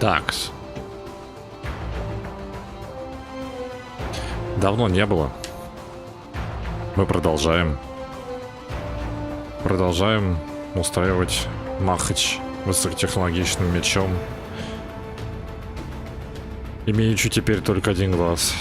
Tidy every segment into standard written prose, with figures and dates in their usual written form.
Такс. Давно не было. Мы продолжаем. Продолжаем устраивать махач высокотехнологичным мечом. Имеючи теперь только один глаз.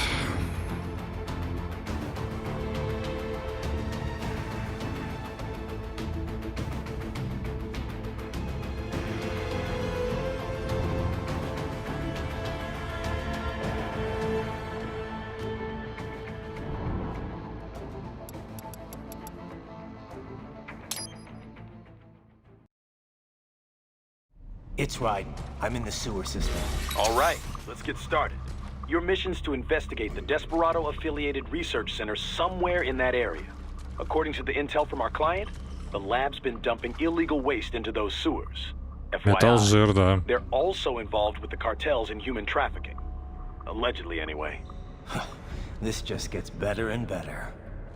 It's Ryden. I'm in the sewer system. All right, let's get started. Your mission's to investigate the Desperado-affiliated research center somewhere in that area. According to the intel from our client, the lab's been dumping illegal waste into those sewers. Металл жир, да. They're also involved with the cartels in human trafficking. Allegedly, anyway. This just gets better and better.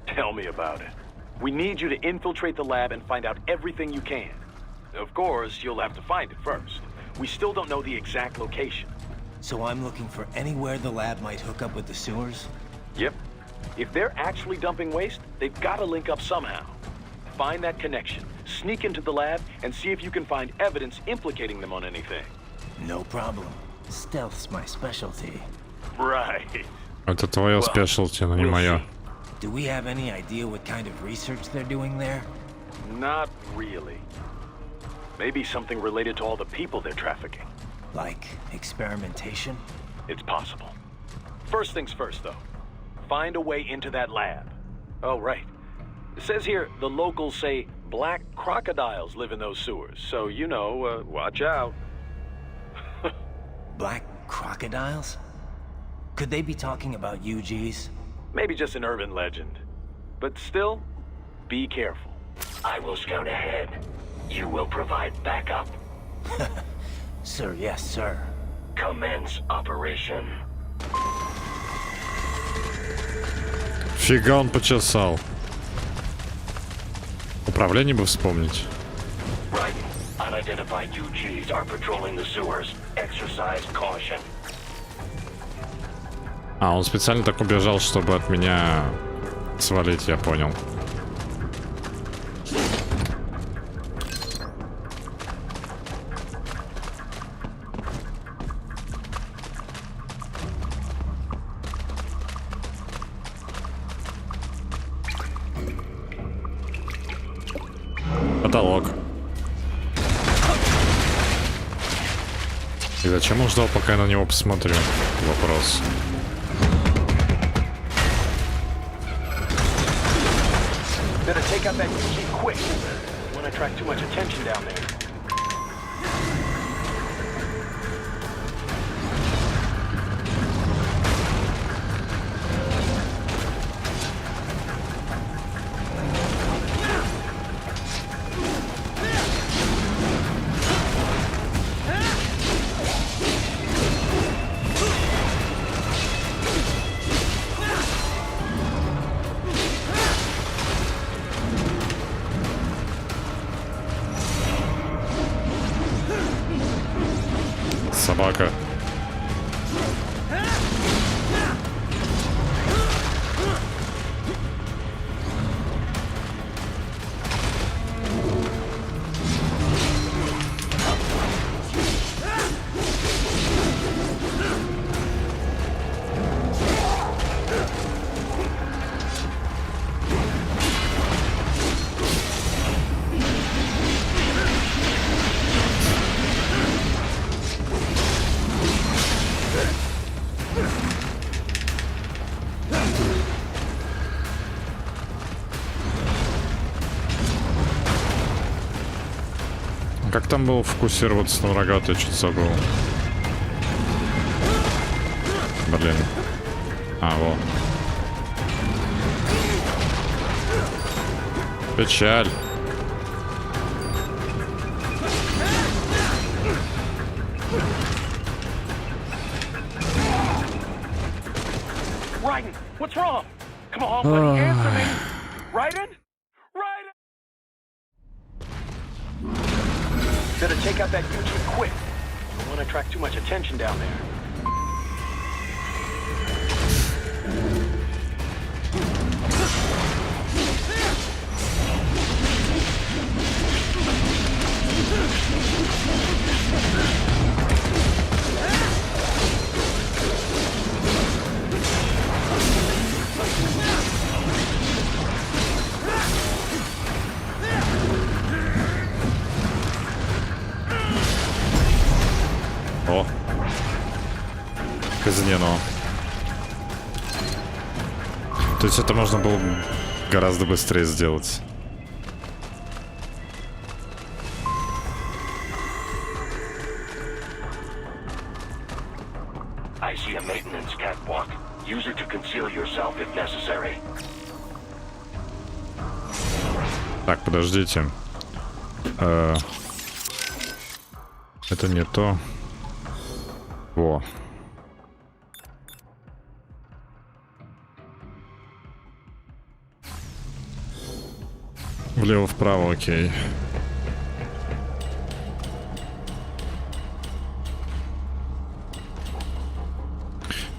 Tell me about it. We need you to infiltrate the lab and find out everything you can. Of course, you'll have to find it first. We still don't know the exact location. So I'm looking for anywhere the lab might hook up with the sewers? Yep. If they're actually dumping waste, they've got to link up somehow. Find that connection, sneak into the lab, and see if you can find evidence implicating them on anything. No problem. Stealth's my specialty. Right. Это твое спешлти, но не мое. Do we have any idea what kind of research they're doing there? Not really. Maybe something related to all the people they're trafficking. Like experimentation? It's possible. First things first, though. Find a way into that lab. Oh, right. It says here the locals say black crocodiles live in those sewers, so you know, watch out. Black crocodiles? Could they be talking about UGs? Maybe just an urban legend. But still, be careful. I will scout ahead. You will provide backup. Sir, yes, sir. Commence operation. Фига он почесал. Управление бы вспомнить. Right. Unidentified UGs are patrolling the sewers. Exercise caution. А, он специально так убежал, чтобы от меня свалить, я понял. Потолок. И зачем он ждал, пока я на него посмотрю? Вопрос. Better take out that UG quick. Won't attract too much attention down there. Собака. Как там было фокусироваться на врага, ты что-то забыл. Блин. А, во. Печаль. Ryden, what's wrong? Come on, buddy, answer me. Ryden? Ryden? Better take out that UG quick. Don't want want to attract too much attention down there. О! Казнено. То есть это можно было гораздо быстрее сделать. I see a maintenance catwalk. Use it to conceal yourself if necessary. Так, подождите. Это не то. Во. Влево-вправо, окей.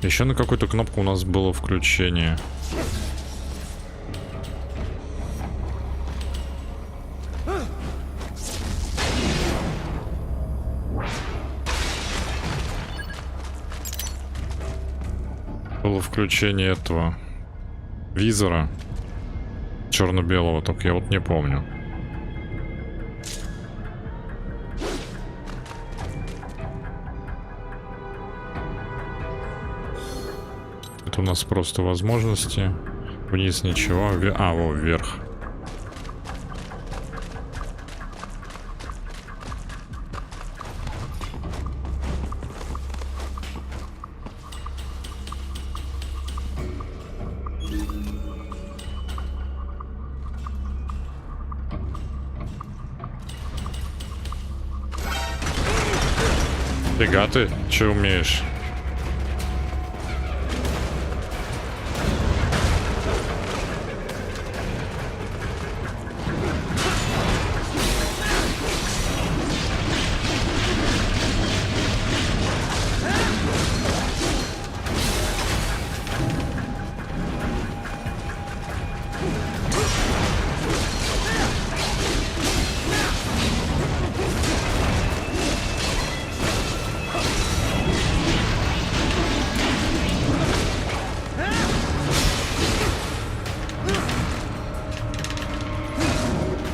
Еще на какую-то кнопку у нас было включение. Было включение этого визора черно-белого, только я вот не помню. Это у нас просто возможности. Вниз ничего. А, во, вверх. Фига ты, че умеешь?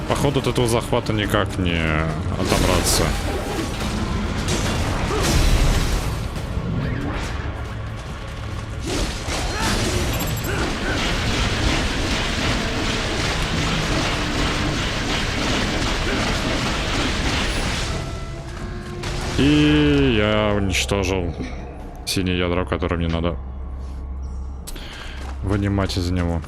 Походу от этого захвата никак не отобраться. И я уничтожил синее ядро, которое мне надо вынимать из него.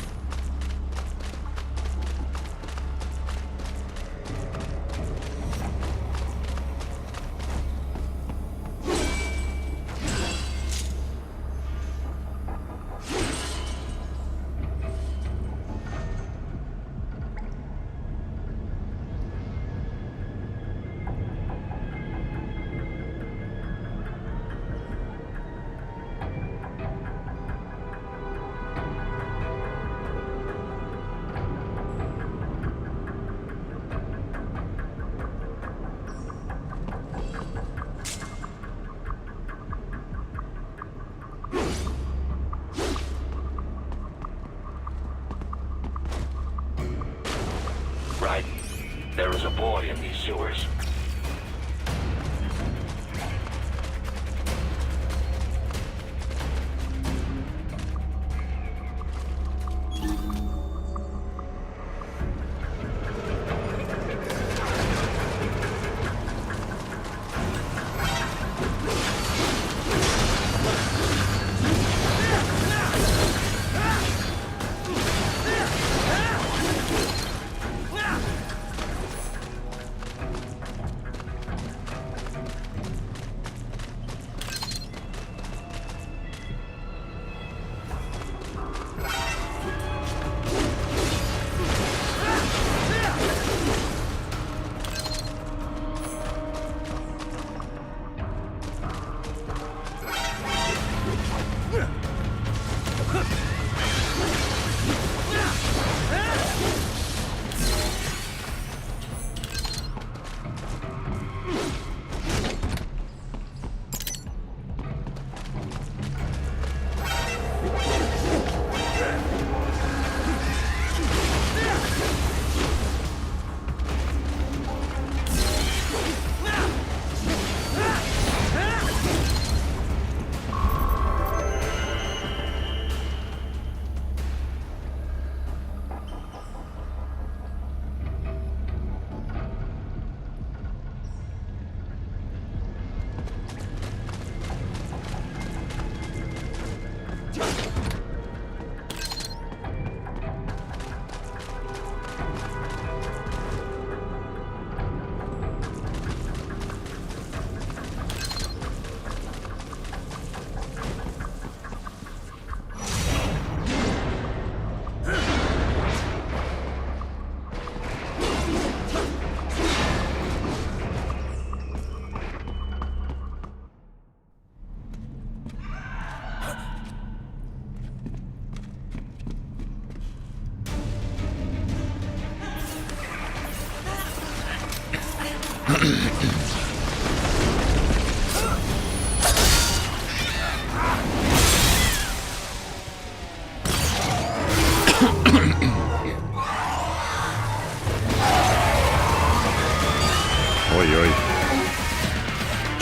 Right. There is a boy in these sewers.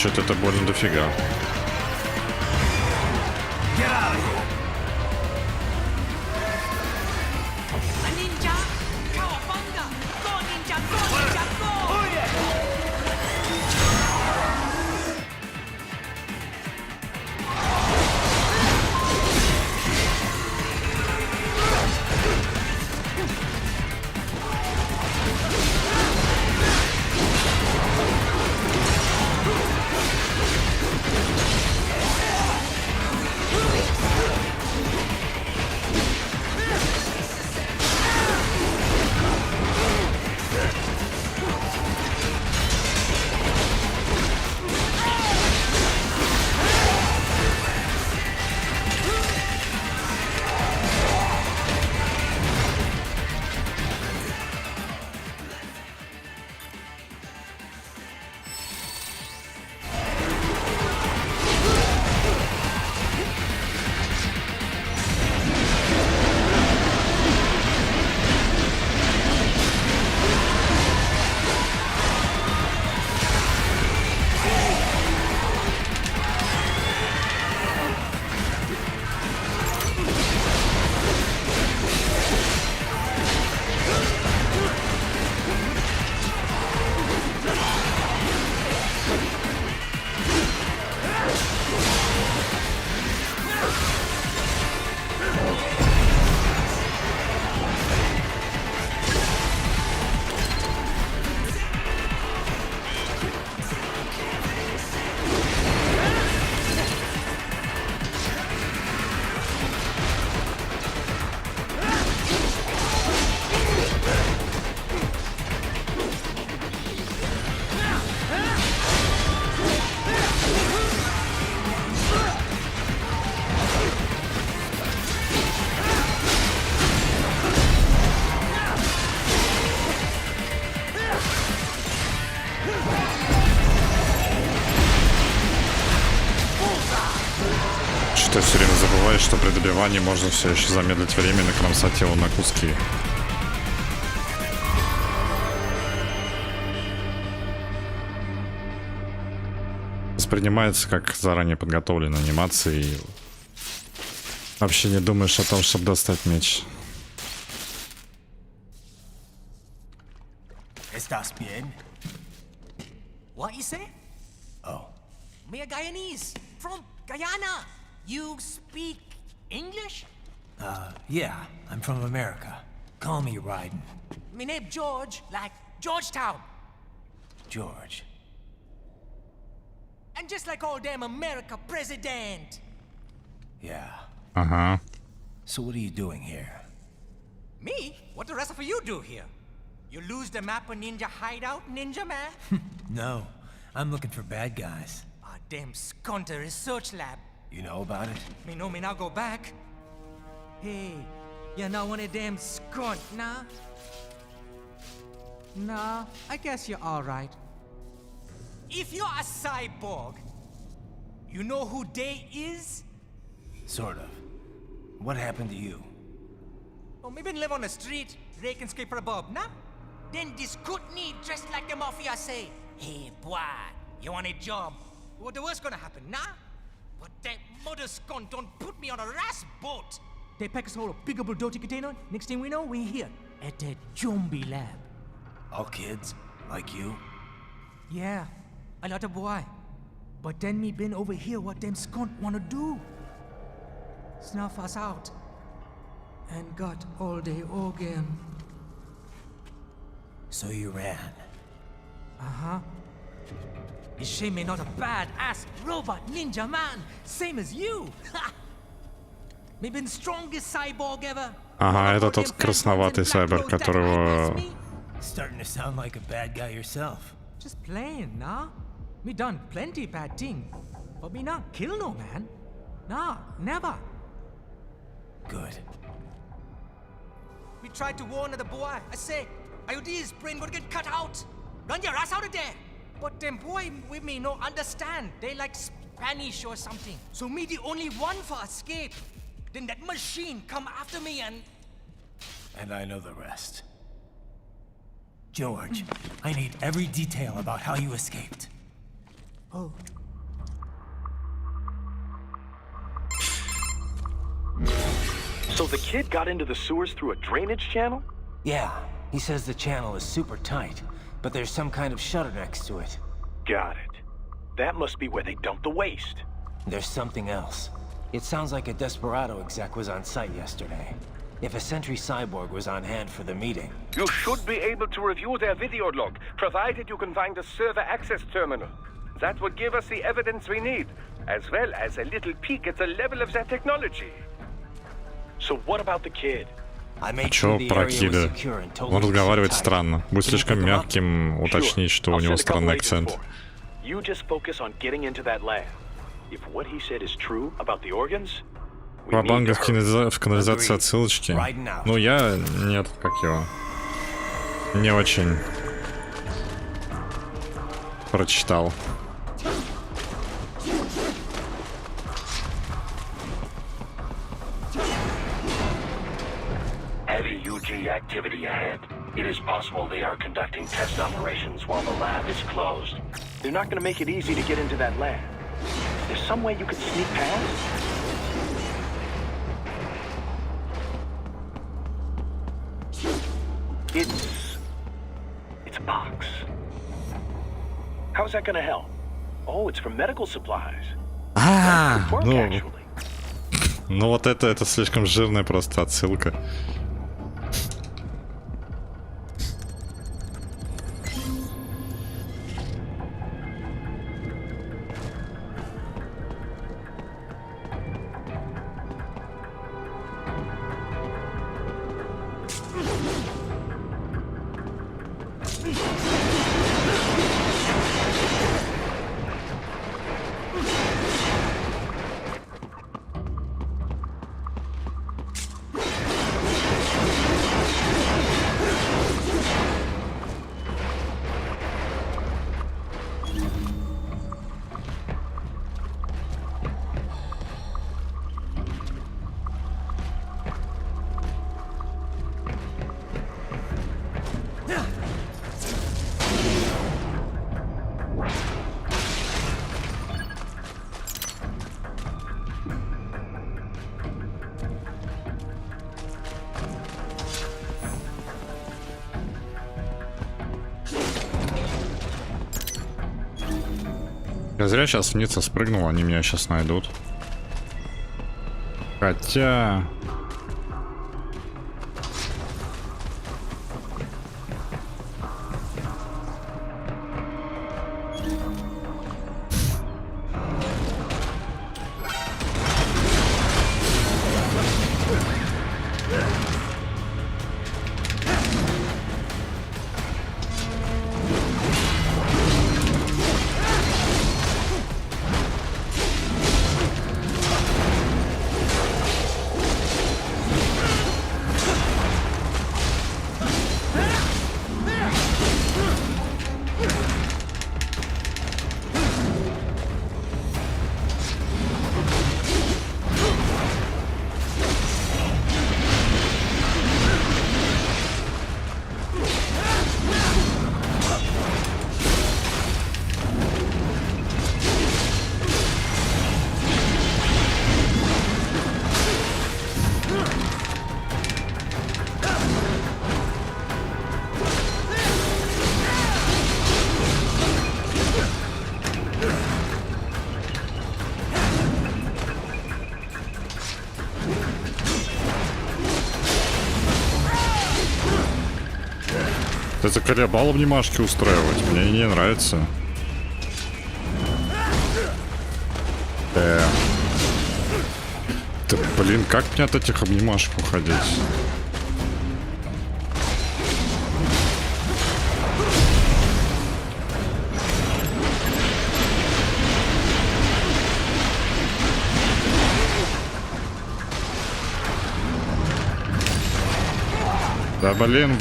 Что-то это больно дофига. Get out of here! A ninja! Cowabunga! Go ninja! Go ninja! Go! Oh yeah! Что-то все время забываешь, что при добивании можно все еще замедлить время и накромсать его на куски. Воспринимается как заранее подготовленная анимация и вообще не думаешь о том, чтобы достать меч. ¿Estás bien? What you say? Oh. Me a Guyanese from Guyana. You speak English? Yeah, I'm from America. Call me Ryden. Me name George, like Georgetown. George. And just like all damn America president. Yeah. Ага. So what are you doing here? Me? What the rest of you do here? You lose the map of Ninja Hideout, Ninja Man? No, I'm looking for bad guys. Ah, damn Skunter research lab. You know about it? Me know me now go back. Hey, you're not one of them skunt, nah? Nah, I guess you're alright. If you're a cyborg, you know who Day is? Sort of. What happened to you? Oh, me been live on the street, rake and scrape for a bob, nah? Then this Kootenai dressed like the mafia say, hey boy, you want a job? What the worst gonna happen, nah? But that mother scunt don't put me on a ras boat. They pack us all a big old dirty container. Next thing we know, we're here at that zombie lab. All kids? Like you? Yeah, a lot of boy. But then me been over here what them scunt wanna do. Snuff us out. And got all day organ. So you ran. Uh-huh. Is she me not a bad-ass robot ninja man, same as you? Me been strongest cyborg ever. Ага, это тот красноватый сайбер, которого... Starting to sound like a bad guy yourself. Just playing, nah? Me done plenty bad thing. But me not kill no man. Nah, never. Good. We tried to warn the boy. I say, IOD's brain gonna get cut out. Run your ass out of there. But them boy with me no understand. They like Spanish or something. So me the only one for escape. Then that machine come after me and... And I know the rest. George, I need every detail about how you escaped. Oh, So the kid got into the sewers through a drainage channel? Yeah, he says the channel is super tight, but there's some kind of shutter next to it. Got it. That must be where they dumped the waste. There's something else. It sounds like a Desperado exec was on site yesterday. If a Sentry Cyborg was on hand for the meeting. You should be able to review their video log, provided you can find a server access terminal. That would give us the evidence we need, as well as a little peek at the level of their technology. So what about the kid? I made Чё sure the про area was кида? secure and Он totally разговаривает tight. странно. Будет слишком мягким уточнить, что у I'll него send a couple странный agents акцент. for him. You just focus on getting into that lab. If what he said is true about the organs, we need Бабанга to hurry. в канализации отсылочки. Ну, я... Нет, как его... Не очень... Прочитал. Heavy UG activity ahead. It is possible they are conducting test operations while the lab is closed. They're not going to make it easy to get into that lab. There's some way you could sneak past? It's a box. How's that going to help? Oh, it's for medical supplies. А, Work, ну, actually. ну вот это слишком жирная просто отсылка. Я зря сейчас вниз спрыгнул, они меня сейчас найдут. Хотя... Это колебал обнимашки устраивать. Мне не нравится. Да блин, как мне от этих обнимашек уходить? Да блин.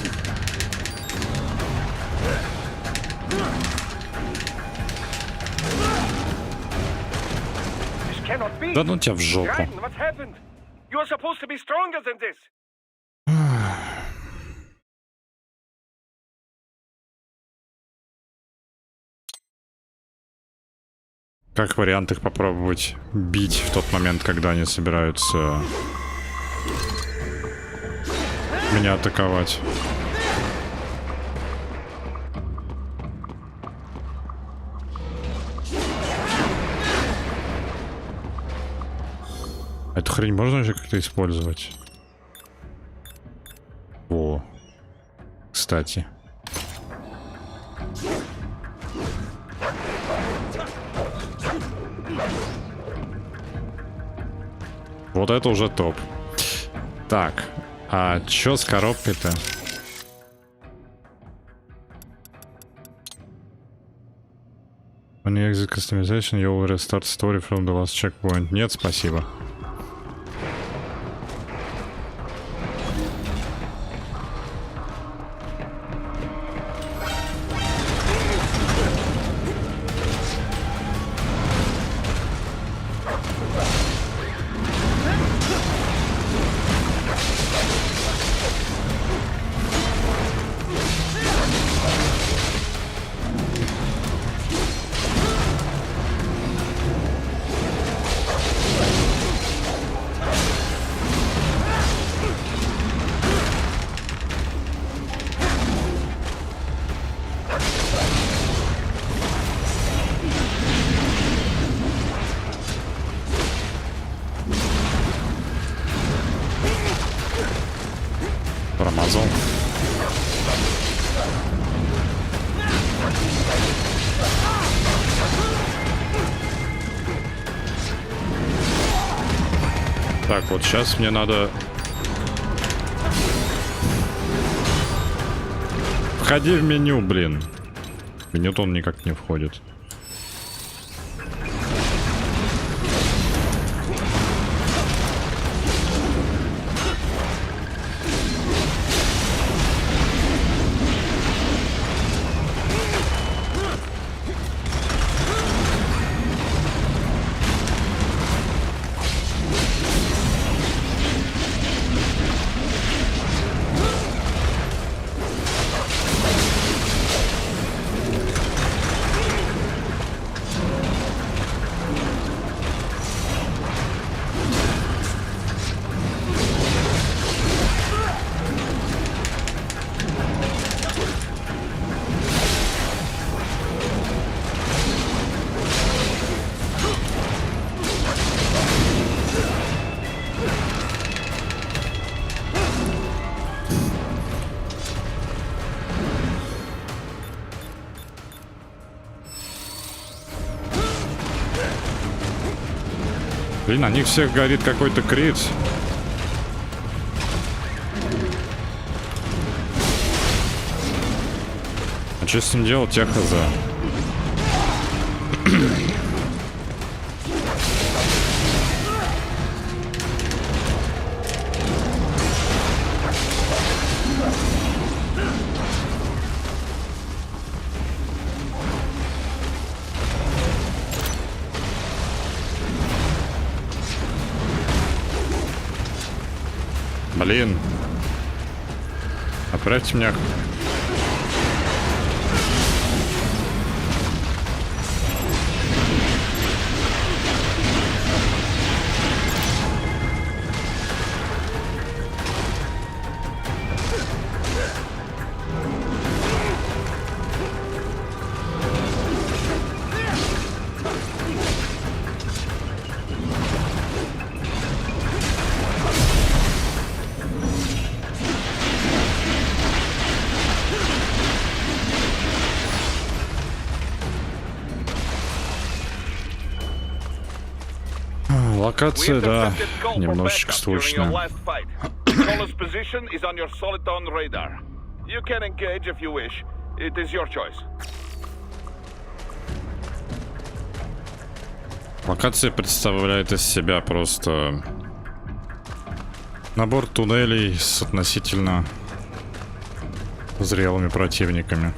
Да ну тебя в жопу. What happened? You're supposed to be stronger than this. Как вариант их попробовать бить в тот момент, когда они собираются меня атаковать. Эту хрень можно же как-то использовать? О, кстати. Вот это уже топ. Так, а чё с коробкой-то? When you exit customization, you will restart story from the last checkpoint. Нет, спасибо. Промазал. Так, вот сейчас мне надо... Входи в меню, блин. В меню-то он никак не входит. Блин, на них всех горит какой-то крит. А что с ним делать, я хз. Блин. Отправьте меня. Локация, да, немножечко скучная. Локация представляет из себя просто набор туннелей с относительно зрелыми противниками.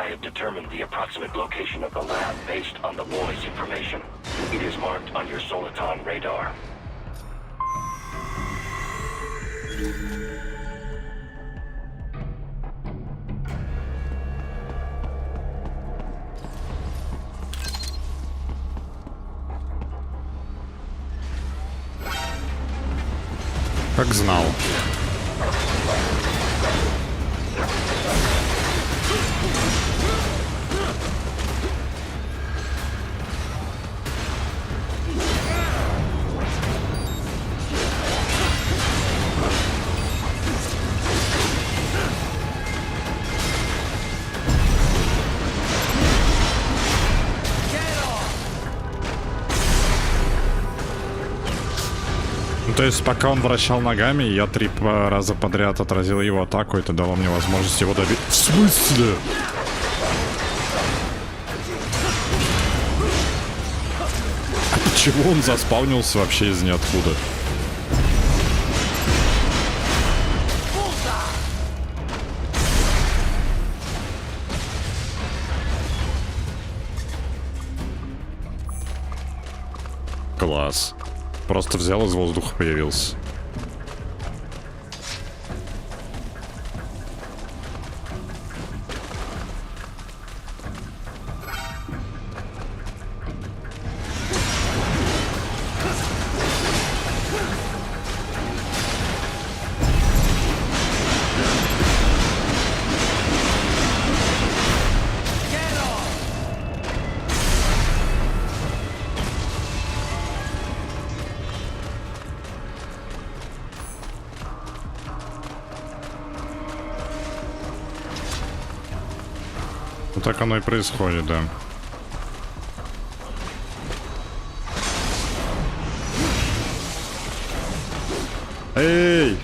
I have determined the approximate location of the lab based on the boy's information. It is marked on your Soliton radar. Как знал. То есть, пока он вращал ногами, я 3 раза подряд отразил его атаку, это дало мне возможность его добить. В смысле? А почему он заспавнился вообще из ниоткуда? Класс. Просто взял из воздуха, появился. Ну так оно и происходит, да. Эй!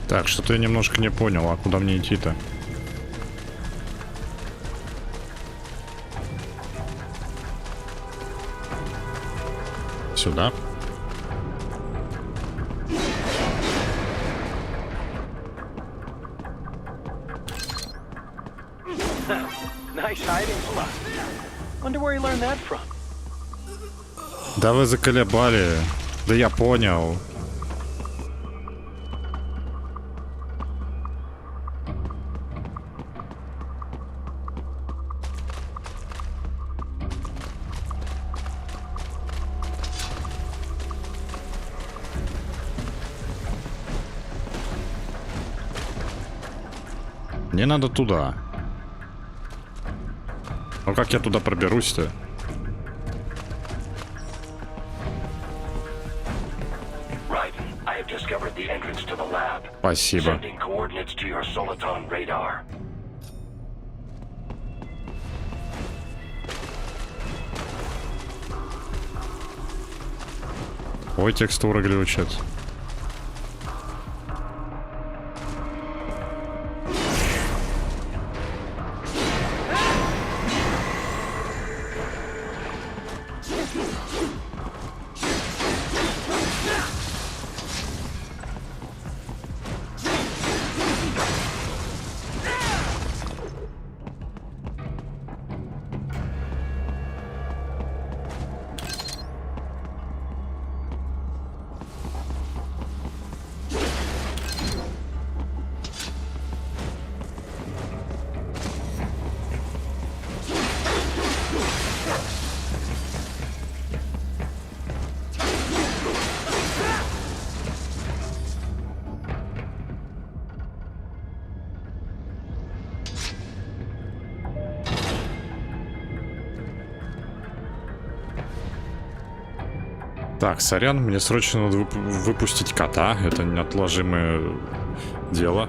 Так, что-то я немножко не понял, а куда мне идти-то? Сюда? Nice hiding spot. Wonder where you learned that from. Да вы заколебали. Да я понял. Мне надо туда. Ну как я туда проберусь-то? Спасибо. Ой, текстура глючит. Так, сорян, мне срочно надо выпустить кота. Это неотложимое дело.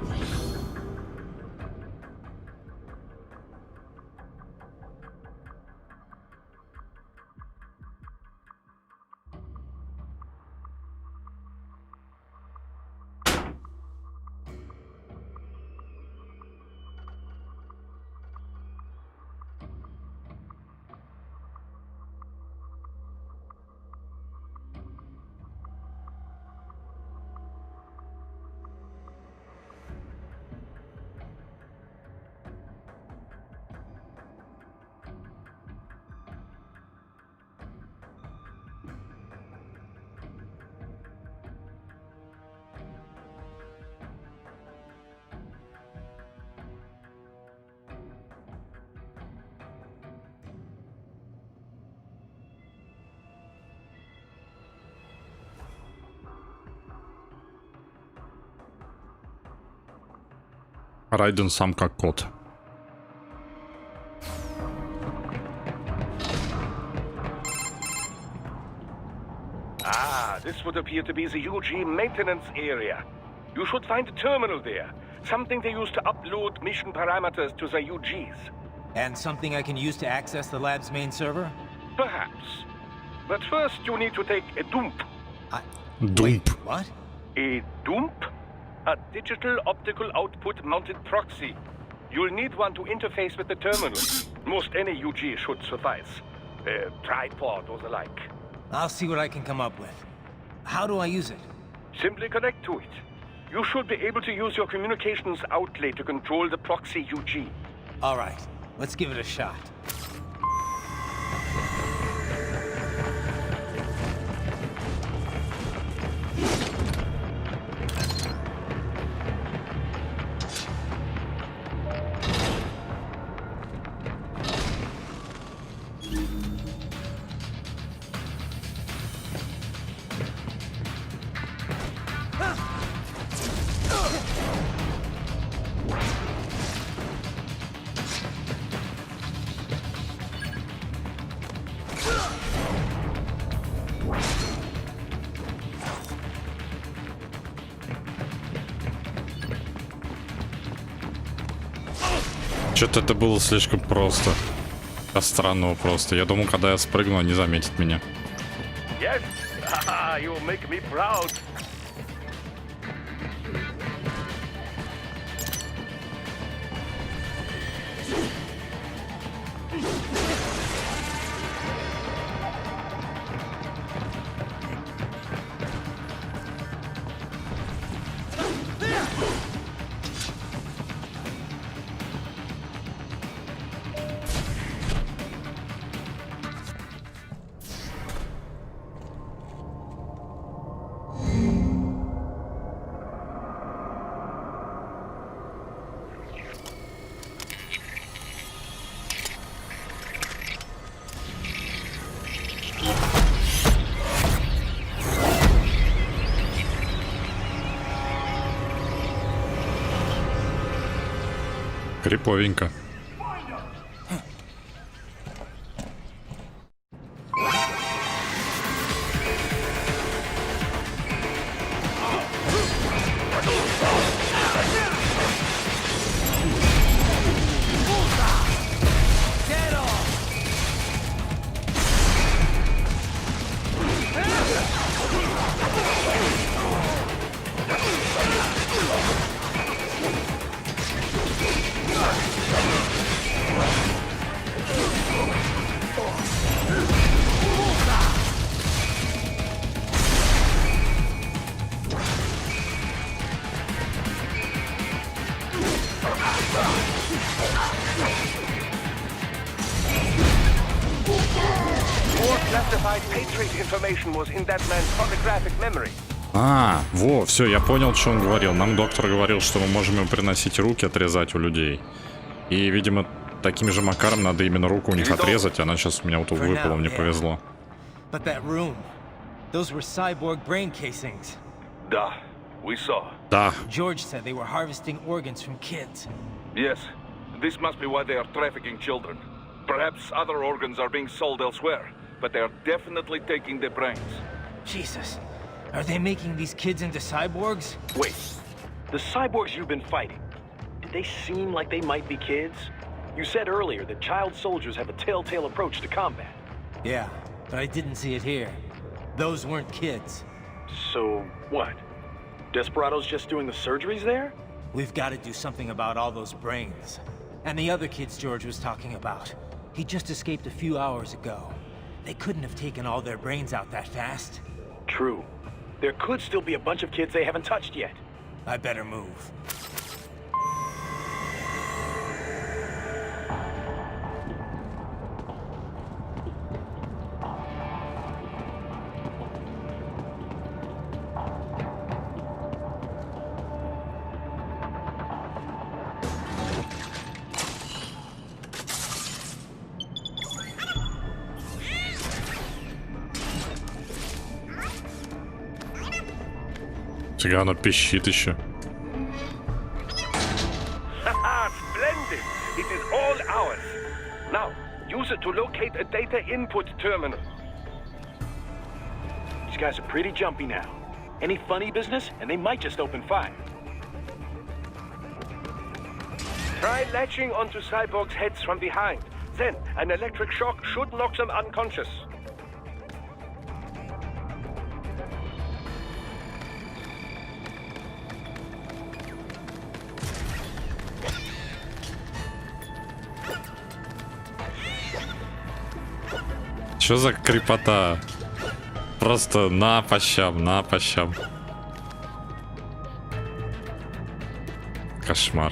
Райден сам как кот. Ah, this would appear to be the UG maintenance area. You should find a terminal there. Something they use to upload mission parameters to the UGs. And something I can use to access the lab's main server? Perhaps. But first you need to take a dump. Dump. Wait, what? A dump? A digital optical output mounted proxy. You'll need one to interface with the terminal. Most any UG should suffice. A tripod or the like. I'll see what I can come up with. How do I use it? Simply connect to it. You should be able to use your communications outlay to control the proxy UG. All right, let's give it a shot. Что-то это было слишком просто. До странного просто. Я думал, когда я спрыгну, они заметят меня. Yes? You make me proud. Криповенько. Classified Patriot information was in that man's photographic memory. А, во, все, я понял, что он говорил. Нам доктор говорил, что мы можем им приносить руки, отрезать у людей. И, видимо, таким же макаром надо именно руку у них отрезать. Она сейчас у меня вот выпала, мне повезло. But that room, those were cyborg brain casings. Duh, we saw. Да. George said they were harvesting organs from kids. Yes, this must be why they are trafficking children. Perhaps other organs are being sold elsewhere, but they are definitely taking the brains. Jesus, are they making these kids into cyborgs? Wait, The cyborgs you've been fighting, did they seem like they might be kids? You said earlier that child soldiers have a telltale approach to combat. Yeah, but I didn't see it here. Those weren't kids. So, what? Desperados just doing the surgeries there? We've got to do something about all those brains. And the other kids George was talking about. He just escaped a few hours ago. They couldn't have taken all their brains out that fast. True. There could still be a bunch of kids they haven't touched yet. I better move. Фига, оно пищит еще. Haha, splendid! It is all ours. Now, use it to locate a data input terminal. These guys are pretty jumpy now. Any funny business, and they might just open fire. Try latching onto cyborgs' heads from behind. Then, an electric shock should knock them unconscious. Что за крепота? Просто на пощам, на пощам. Кошмар.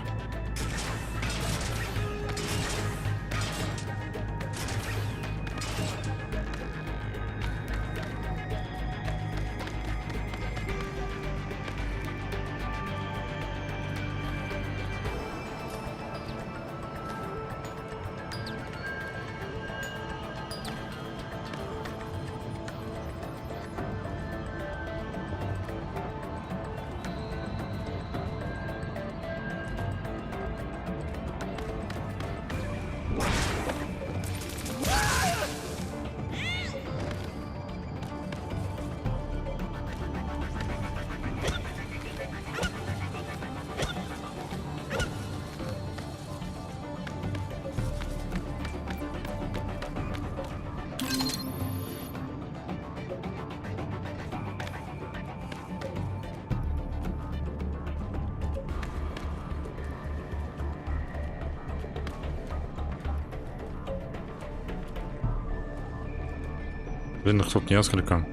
Блин, их тут несколько.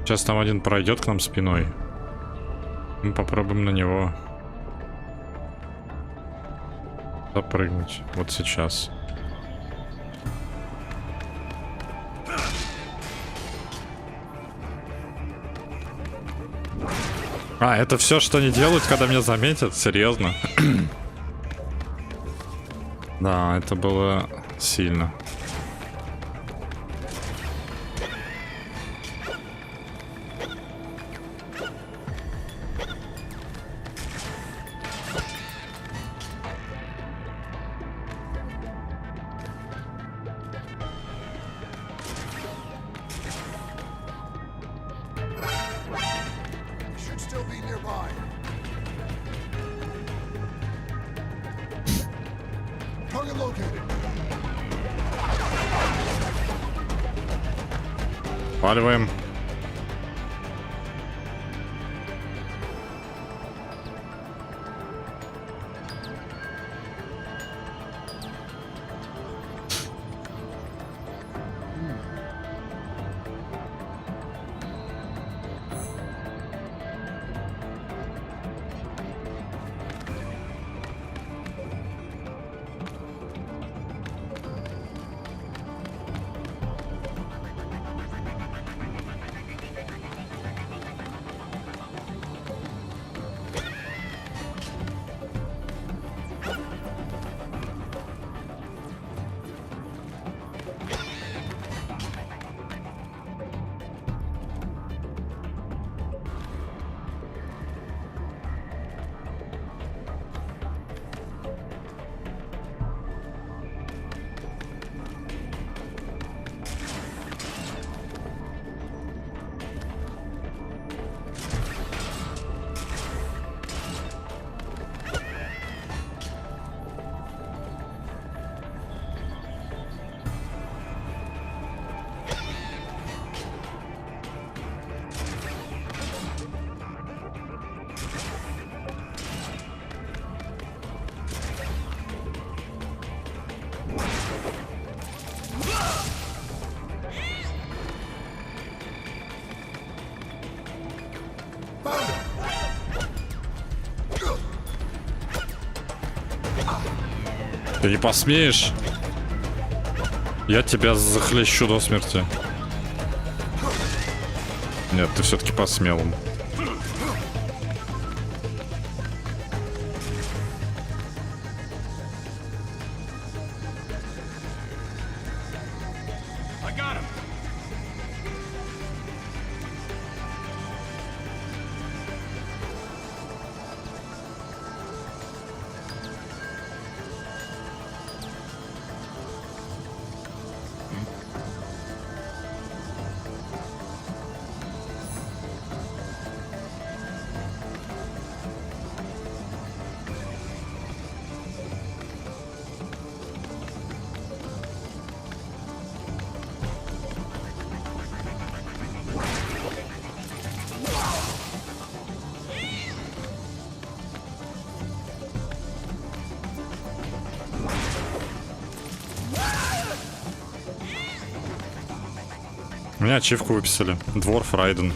Сейчас там один пройдет к нам спиной. Мы попробуем на него запрыгнуть. Вот сейчас. А, это все, что они делают, когда меня заметят? Серьезно? Да, это было сильно. Валиваем. Ты не посмеешь? Я тебя захлещу до смерти. Нет, ты все-таки посмел. Мне ачивку выписали. Дворф Райден.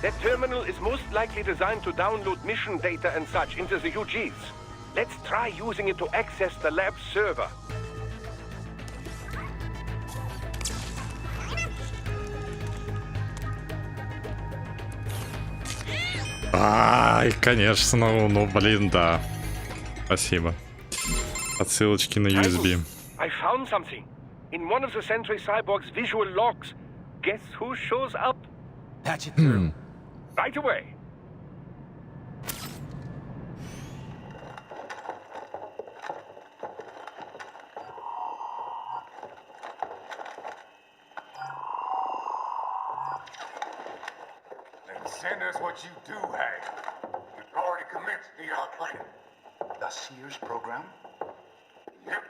That terminal is most likely designed to download mission data and such into the UGs. Let's try using it to access the lab server. Ай, конечно, ну блин, да. Спасибо. Отсылочки на USB. I found something. In one of the Sentry Cyborg's visual logs. Guess who shows up? Patch it through. Right away. Then send us what you do have. We've already commenced the plan. The Sears program? Yep.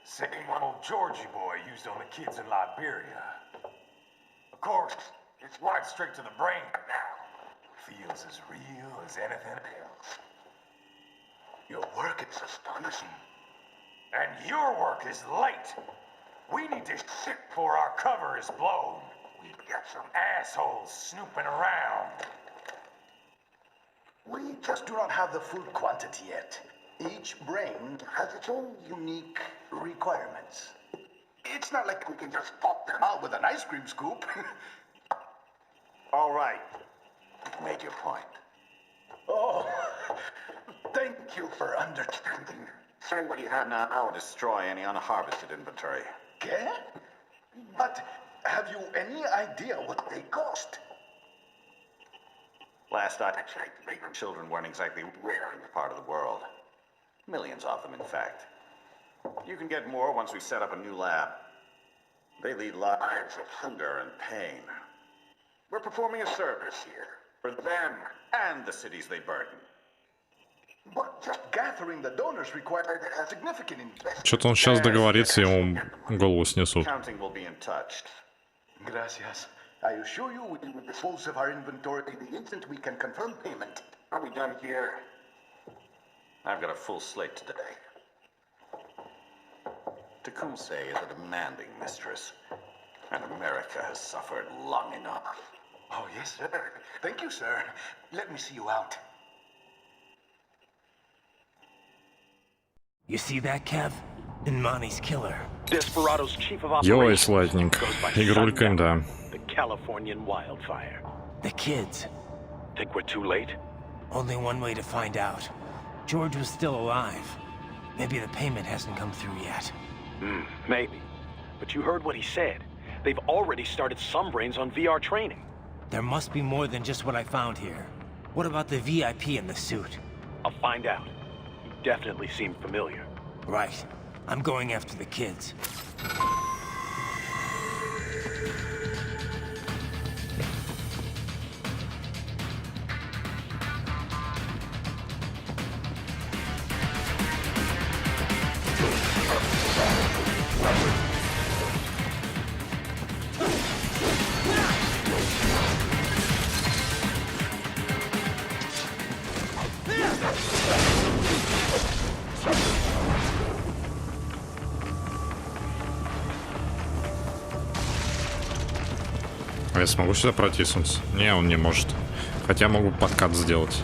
Same one old Georgie boy used on the kids in Liberia. Of course, it's right straight to the brain now. Feels as real as anything else. Your work is astonishing. And your work is late. We need to ship before our cover is blown. We've got some assholes snooping around. We just do not have the full quantity yet. Each brain has its own unique requirements. It's not like we can just pop them out with an ice cream scoop. All right. You've made your point. Oh, thank you for understanding. Send what you have now or destroy any unharvested inventory. Okay? But have you any idea what they cost? Last I checked, children weren't exactly rare in this part of the world. Millions of them, in fact. You can get more once we set up a new lab. They lead lives of hunger and pain. We're performing a service here. For them and the cities they burden. But just gathering the donors required a significant investment. Что-то он сейчас договорится, ему голову снесут. Counting will be in touch. Gracias. I assure you we will dispose of our inventory the instant we can confirm payment. Are we done here? I've got a full slate today. Tecumseh is a demanding mistress, and America has suffered long enough. Oh, yes, sir. Thank you, sir. Let me see you out. You see that, Kev? Inmani's killer. Desperado's chief of Йой, operations слайтненько. goes by Игрулька, Sundown, да. the Californian wildfire. The kids. Think we're too late? Only one way to find out. George was still alive. Maybe the payment hasn't come through yet. Maybe. But you heard what he said. They've already started some brains on VR training. There must be more than just what I found here. What about the VIP in the suit? I'll find out. He definitely seemed familiar. Right. I'm going after the kids. А я смогу сюда протиснуться? Не, он не может. Хотя могу подкат сделать.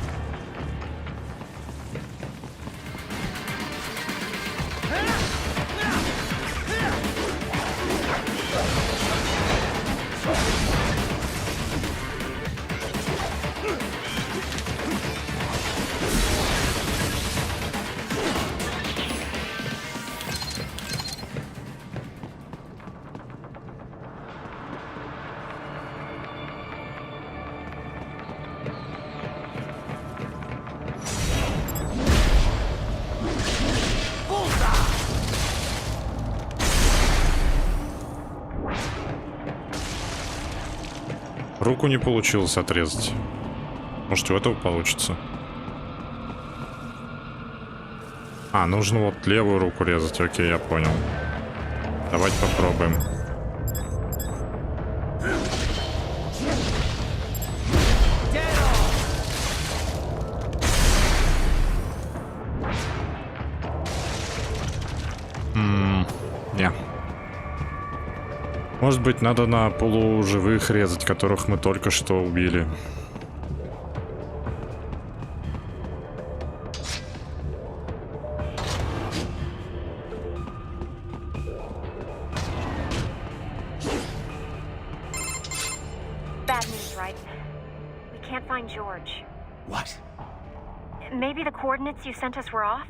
Руку не получилось отрезать. Может, у этого получится? А, нужно вот левую руку резать. Окей, я понял. Давайте попробуем. Не. Может быть, надо на полуживых резать, которых мы только что убили. Bad news, right? We can't find George. What? Maybe the coordinates you sent us were off?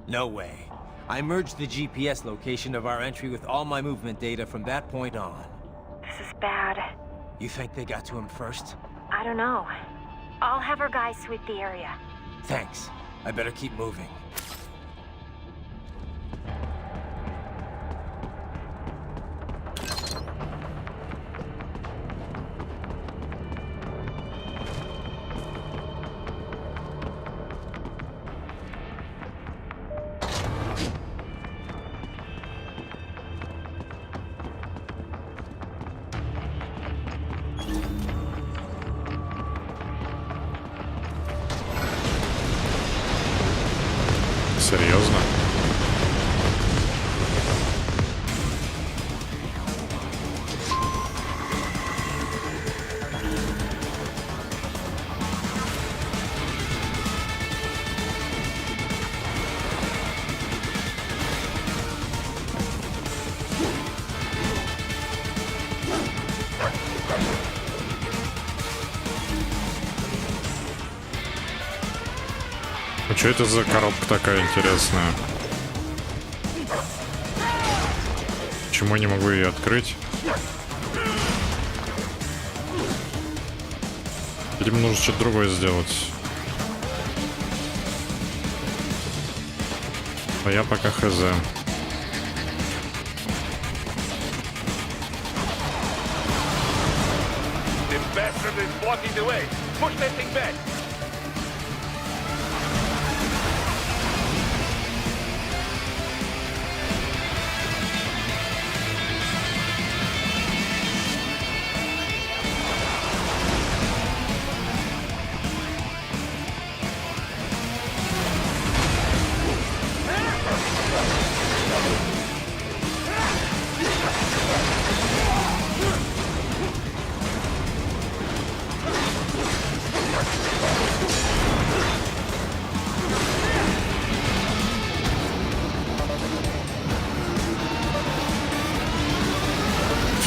No way. I merged the GPS location of our entry with all my movement data from that point on. This is bad. You think they got to him first? I don't know. I'll have our guys sweep the area. Thanks. I better keep moving. Серьезно? А что это за коробка такая интересная? Почему я не могу ее открыть? Видимо, нужно что-то другое сделать. А я пока хз. The bastard is blocking the way. Push that thing back.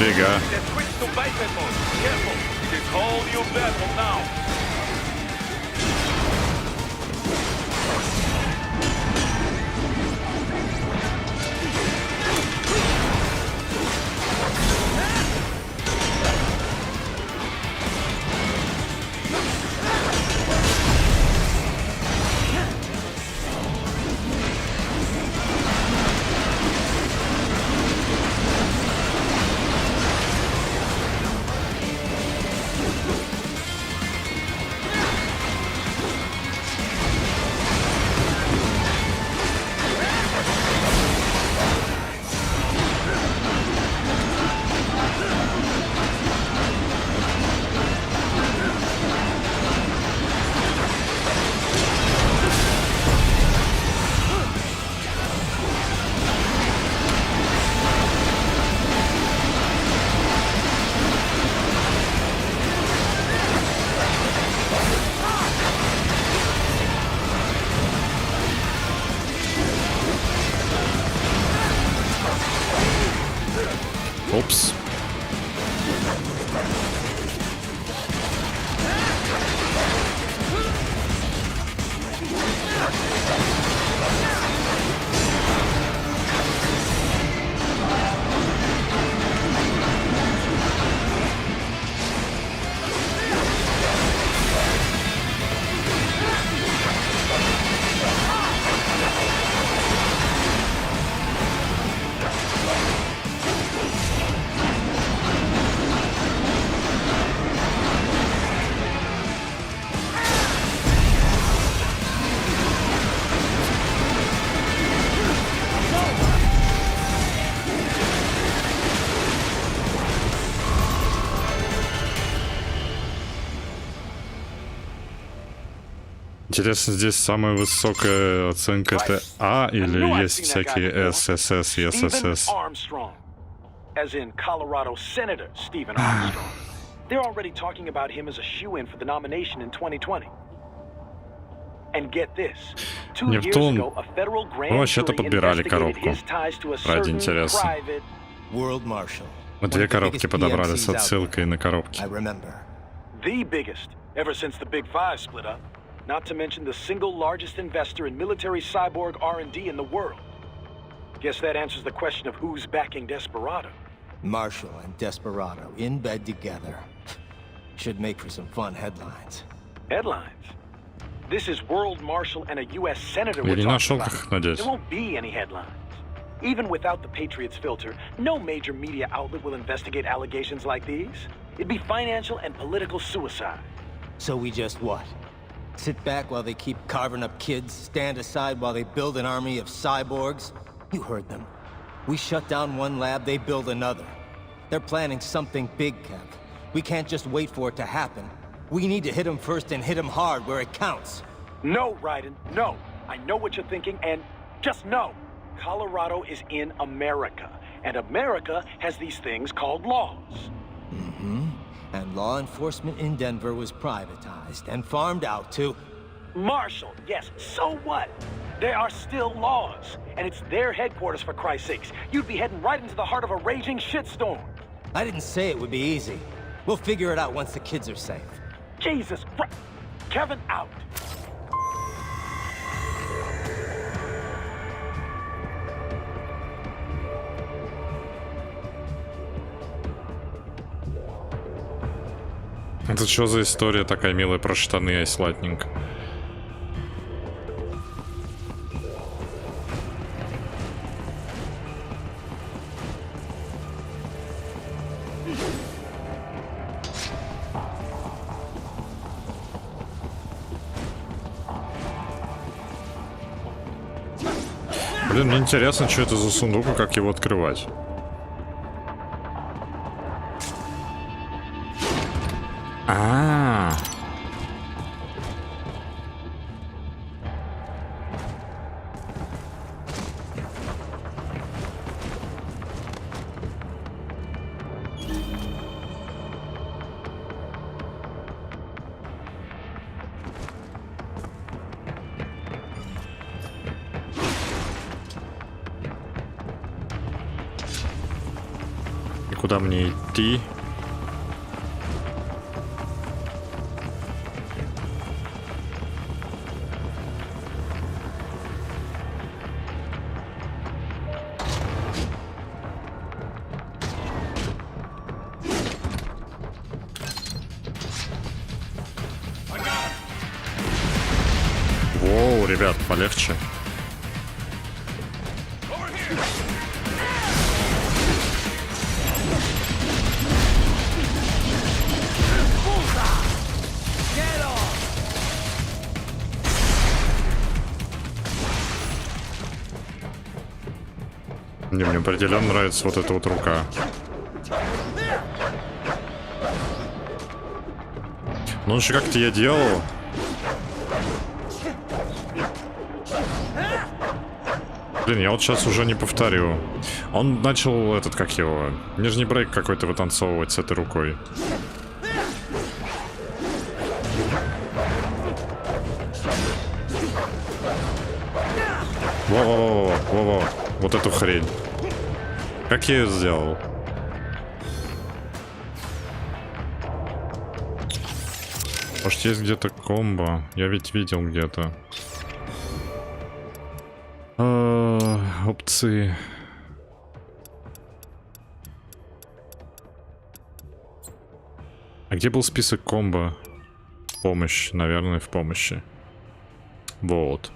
Фига. Then switch to biped mode. Careful. It is whole new battle now. Упс. Интересно, здесь самая высокая оценка это А или есть всякие ССС и ССС? Armstrong, as in Colorado Senator Stephen Armstrong. They're already talking about him as a shoe-in for the nomination in 2020. And get this, 2 Не в years том. ago, a federal Мы grand вообще-то jury подбирали investigated коробку his ties to a ради certain интереса. private... World Marshal. Мы One две of the коробки biggest подобрали с PMCs out отсылкой на коробки. there. I remember. The biggest, ever since the Big Five split up. Not to mention the single largest investor in military cyborg R&D in the world. Guess that answers the question of who's backing Desperado. Marshall and Desperado in bed together. Should make for some fun headlines. Headlines? This is World Marshal and a U.S. Senator Я we're не talking нашел, about. как их надеть. There won't be any headlines. Even without the Patriots filter, no major media outlet will investigate allegations like these. It'd be financial and political suicide. So we just what? Sit back while they keep carving up kids, stand aside while they build an army of cyborgs? You heard them. We shut down one lab, they build another. They're planning something big, Kev. We can't just wait for it to happen. We need to hit them first and hit them hard where it counts. No, Raiden, no. I know what you're thinking, and just no. Colorado is in America, and America has these things called laws. Mm-hmm. And law enforcement in Denver was privatized and farmed out to... Marshall, yes, so what? There are still laws, and it's their headquarters, for Christ's sakes. You'd be heading right into the heart of a raging shitstorm. I didn't say it would be easy. We'll figure it out once the kids are safe. Jesus Christ. Kevin, out. Это что за история такая милая про штаны айслайтнинг? Блин, мне интересно, что это за сундук и как его открывать. А-а-а. И куда мне идти? Воу, ребят, полегче. Мне определенно нравится вот эта вот рука. Ну, еще как-то я делал. Блин, я вот сейчас уже не повторю. Он начал этот, как его, нижний брейк какой-то вытанцовывать с этой рукой. Во-во-во-во-во. Вот эту хрень. Как я ее сделал? Может, есть где-то комбо? Я ведь видел где-то. Опции. А где был список комбо? Помощь, наверное, в помощи. Вот.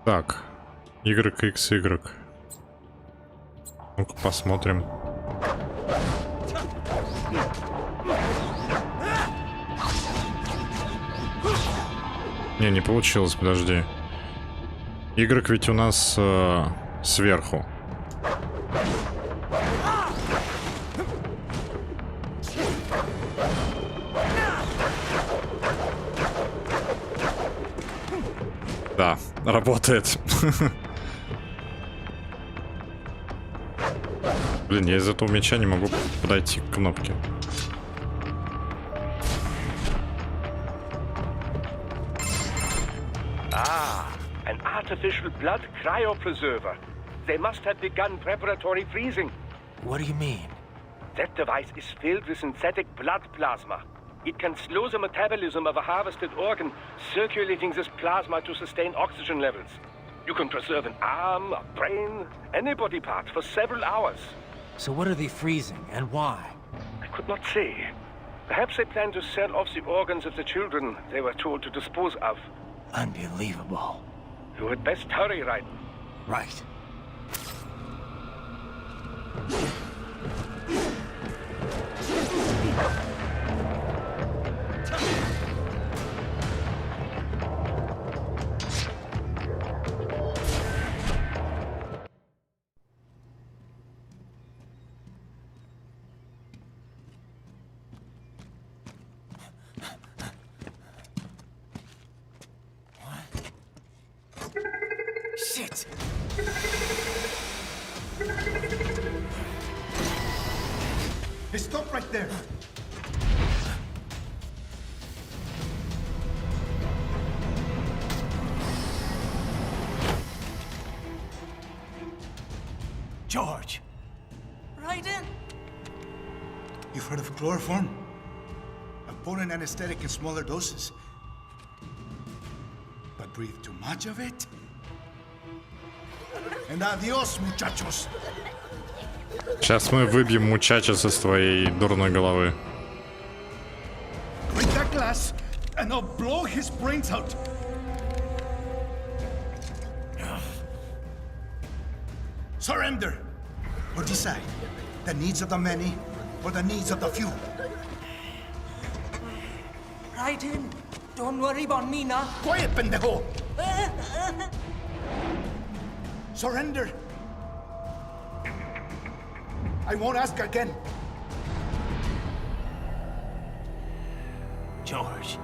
Так. YXY. Ну-ка посмотрим. Не получилось, подожди. Y ведь у нас сверху. Да, работает. Блин, я из этого меча не могу подойти к кнопке. An artificial blood cryopreserver. They must have begun preparatory freezing. What do you mean? That device is filled with synthetic blood plasma. It can slow the metabolism of a harvested organ, circulating this plasma to sustain oxygen levels. You can preserve an arm, a brain, any body part for several hours. So what are they freezing, and why? I could not say. Perhaps they plan to sell off the organs of the children they were told to dispose of. Unbelievable. You had best hurry, right? Right. Shit! Hey, stop right there. George! Right in! You've heard of chloroform? A potent anesthetic in smaller doses. But breathe too much of it? And adios, muchachos. Сейчас мы выбьем мучачеса с твоей дурной головы. Break that glass, and I'll blow his brains out. Surrender, or decide the needs of the many or the needs of the few. Right in! Don't worry about me now. Quiet, pendejo! Surrender. I won't ask again. George,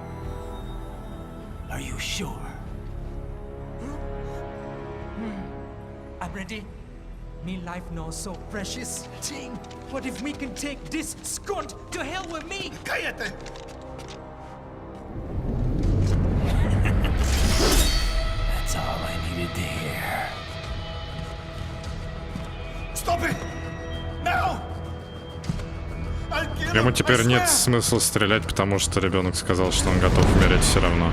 are you sure? I'm ready. Me life now so precious. Ting, what if we can take this skunt to hell with me? Cállate! That's all I needed to hear. Stop it! Now! I'll kill Ему him, теперь I нет swear! смысла стрелять, потому что ребенок сказал, что он готов умереть все равно.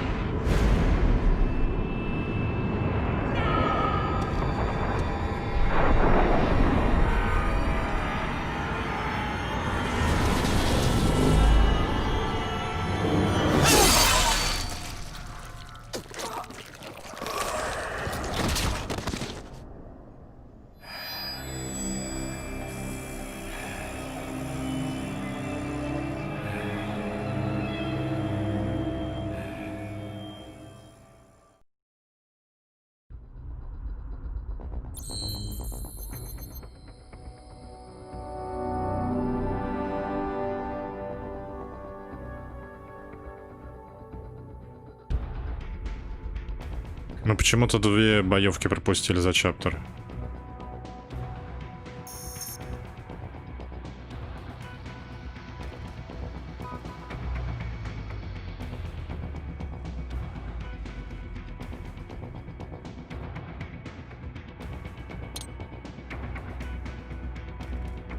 Мы почему-то 2 боевки пропустили за чаптер.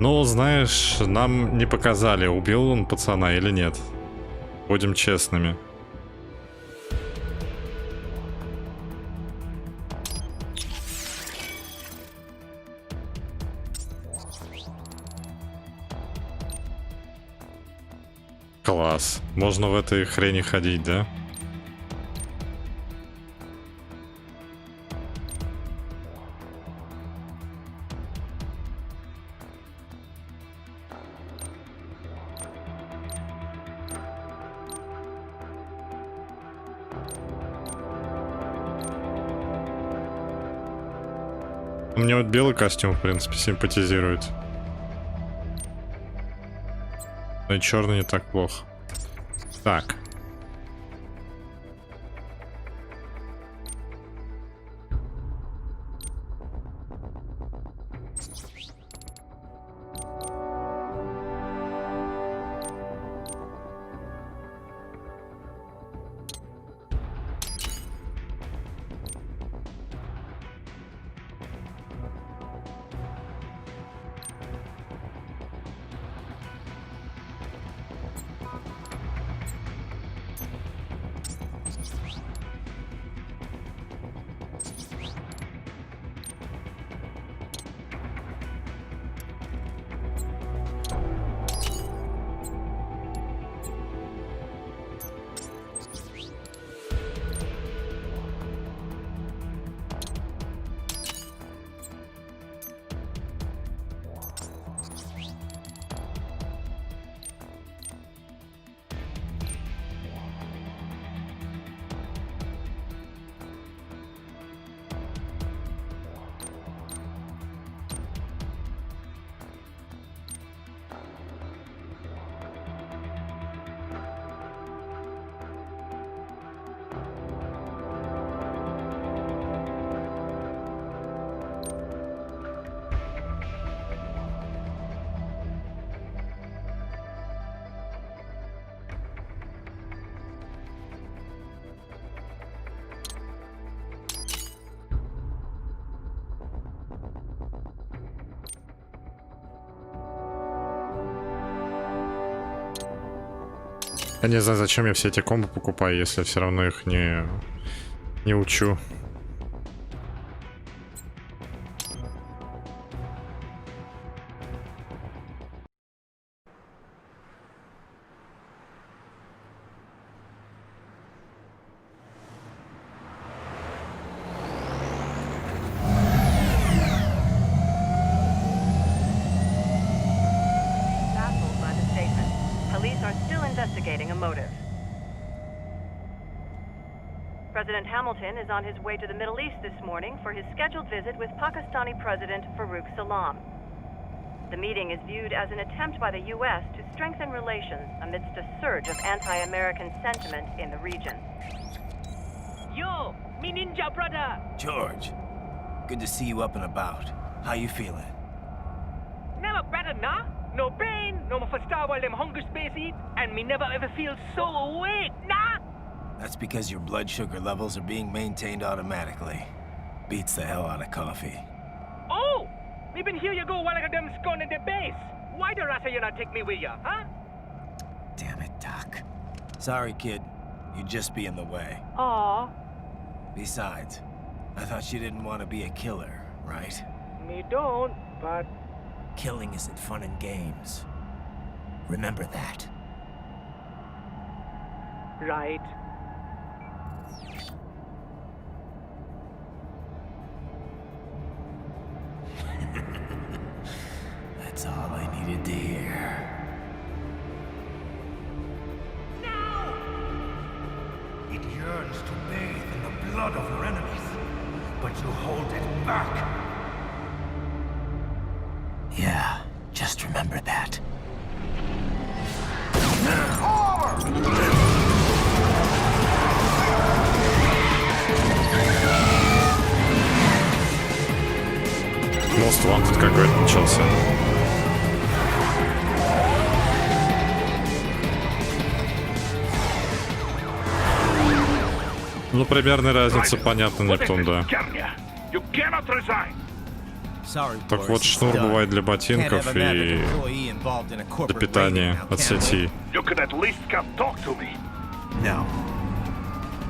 Ну, знаешь, нам не показали, убил он пацана или нет. Будем честными. Класс. Можно в этой хрени ходить, да? Мне вот белый костюм, в принципе, симпатизирует. Но и черный не так плохо. Так. Я не знаю, зачем я все эти комбо покупаю, если все равно их не учу. President Hamilton is on his way to the Middle East this morning for his scheduled visit with Pakistani President Farouk Salam. The meeting is viewed as an attempt by the U.S. to strengthen relations amidst a surge of anti-American sentiment in the region. Yo, me ninja brother! George, good to see you up and about. How you feeling? Never better, nah? No pain, no more for star while them hunger space eat, and me never ever feel so awake, nah? That's because your blood sugar levels are being maintained automatically. Beats the hell out of coffee. Oh! Me been here you go while I got them scone in the base. Why the rasta you not take me with ya, huh? Damn it, Doc. Sorry, kid. You'd just be in the way. Aw. Besides, I thought you didn't want to be a killer, right? Me don't, but... Killing isn't fun and games. Remember that. Right. That's all I needed to hear. Now! It yearns to bathe in the blood of your enemies, but you hold it back. Yeah, just remember that. Most Wanted какой-то начался. Ну, примерная разница, понятно, Нептун, да. Так вот, шнур бывает для ботинков и для питания от сети.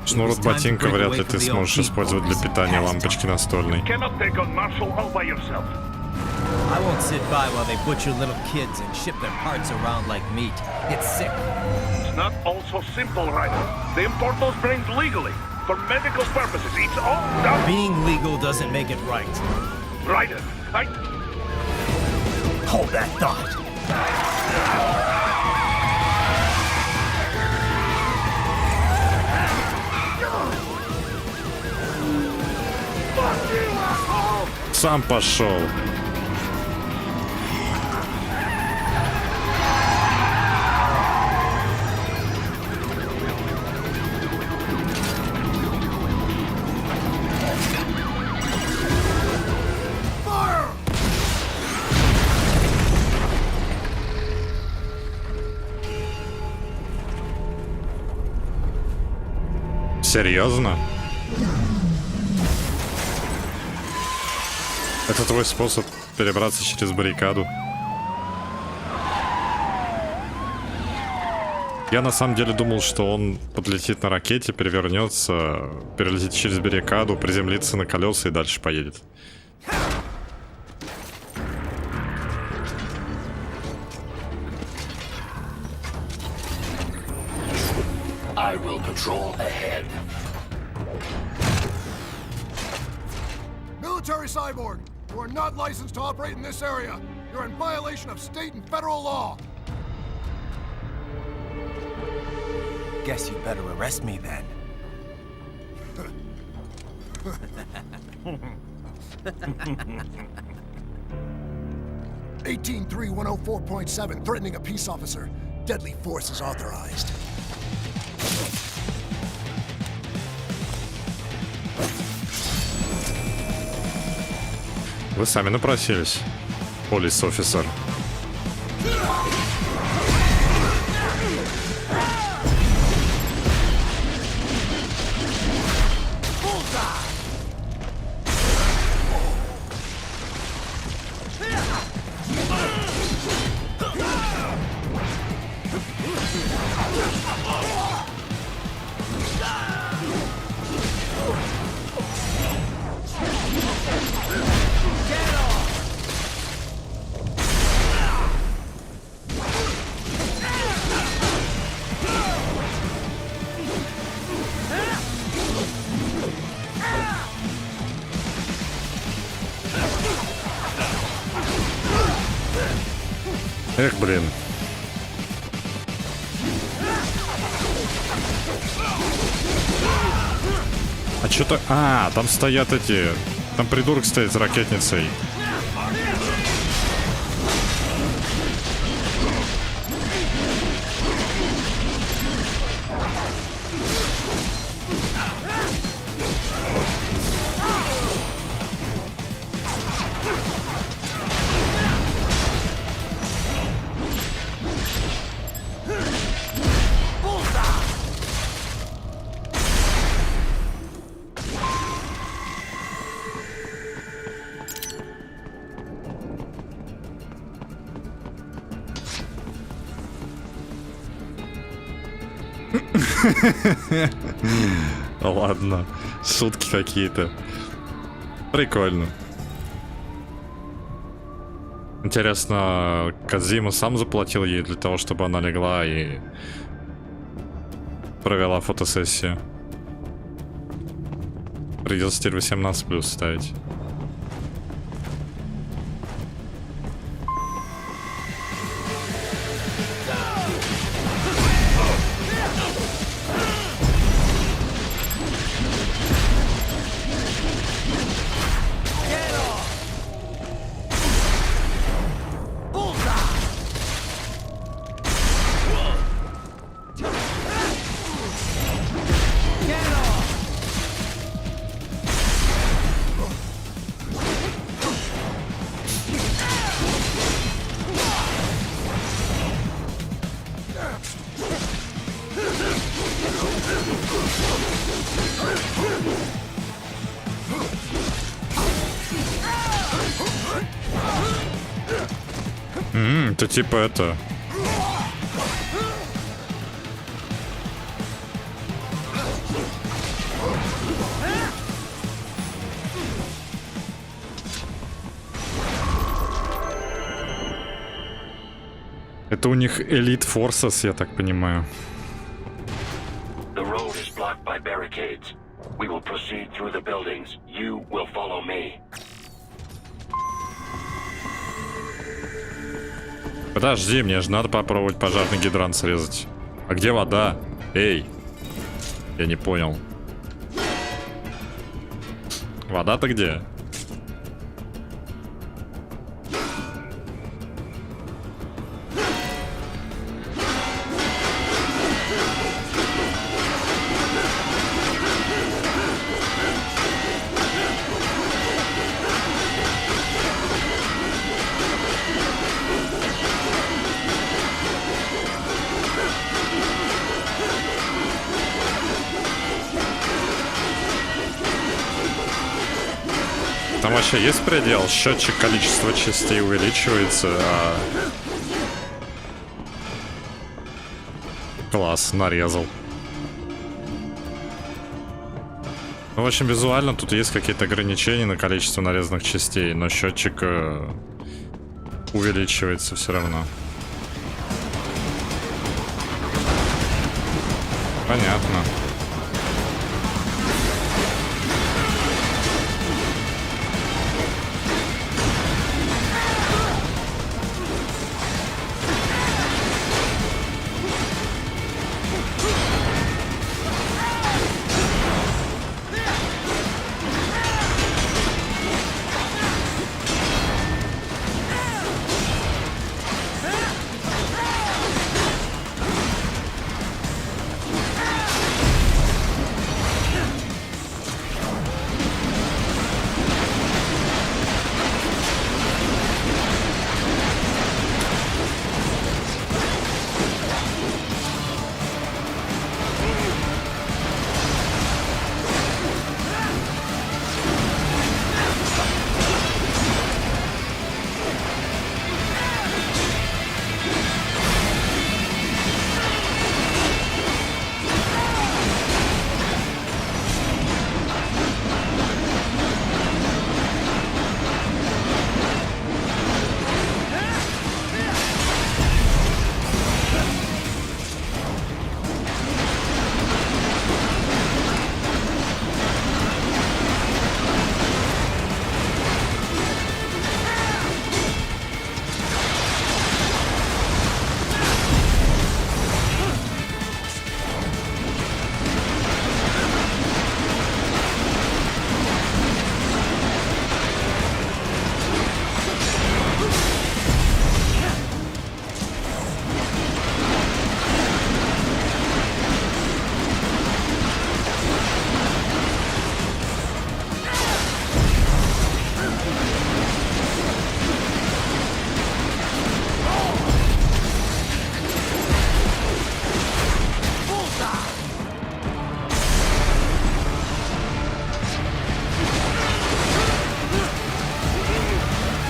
Шнур от ботинка вряд ли ты сможешь использовать для питания лампочки настольной. I won't sit by while they butcher little kids and ship their parts around like meat. It's sick. It's not all so simple, Ryder. They import those brains legally. For medical purposes. It's all done. Being legal doesn't make it right. Ryder, Hold that thought. Сам пошел. Серьезно? Это твой способ перебраться через баррикаду? Я на самом деле думал, что он подлетит на ракете, перевернется, перелетит через баррикаду, приземлится на колеса и дальше поедет. I will patrol ahead. Military cyborg, you are not licensed to operate in this area. You're in violation of state and federal law. Guess you better arrest me then. 183-104.7, threatening a peace officer. Deadly force is authorized. Вы сами напросились, полис офицер. Эх, блин. А что-то... А, там стоят эти... Там придурок стоит с ракетницей. Ладно, шутки какие-то. Прикольно. Интересно, Кодзима сам заплатил ей для того, чтобы она легла и провела фотосессию. Придется теперь 18+ ставить. Это типа это... Это у них Elite Forces, я так понимаю. The road is blocked by barricades. We will proceed through the buildings. You will follow me. Подожди, мне же надо попробовать пожарный гидрант срезать. А где вода? Эй! Я не понял. Вода-то где? Там вообще есть предел? Счетчик количества частей увеличивается, а... Класс, нарезал. Ну, в общем, визуально тут есть какие-то ограничения на количество нарезанных частей, но счетчик увеличивается все равно. Понятно.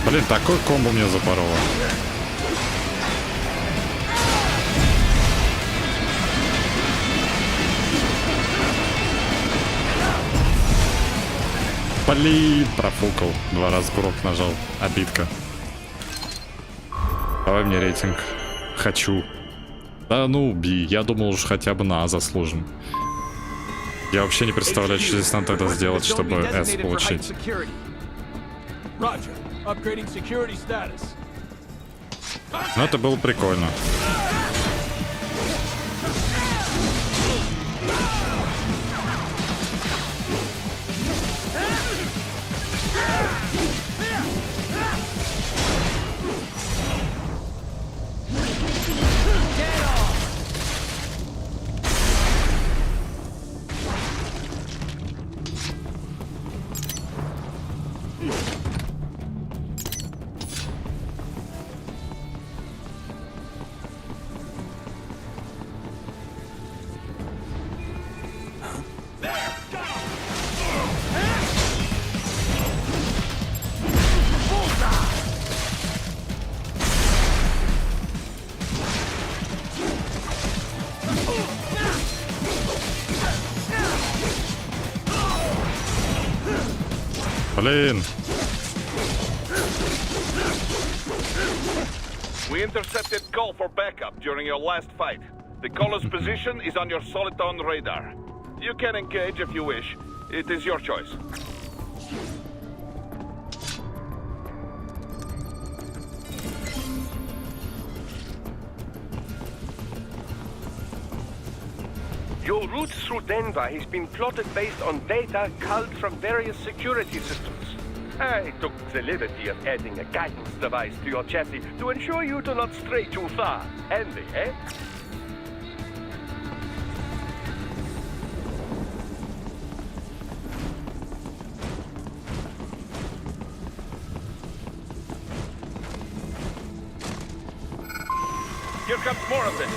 Блин, такой комбо мне запороло. Блин, профукал. 2 раза курок нажал. Обидка. Давай мне рейтинг. Хочу. Да ну, би. Я думал уж хотя бы на А заслужим. Я вообще не представляю, что здесь надо тогда сделать, чтобы S получить. Ну, это было прикольно. Блин. We intercepted call for backup during your last fight. The caller's position is on your Soliton radar. You can engage if you wish. It is your choice. Your route through Denver has been plotted based on data culled from various security systems. I took the liberty of adding a guidance device to your chassis to ensure you do not stray too far. Handy, eh? Here comes more of this.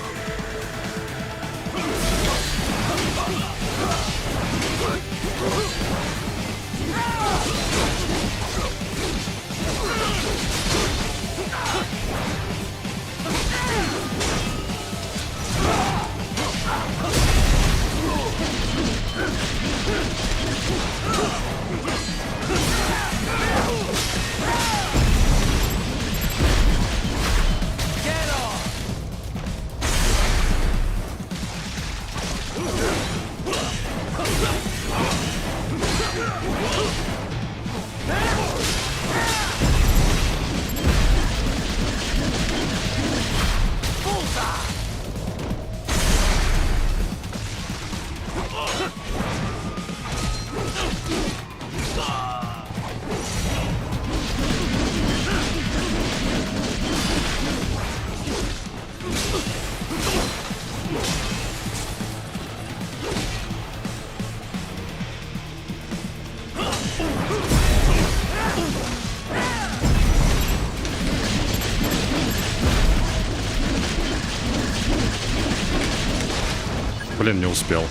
Блин, не успел.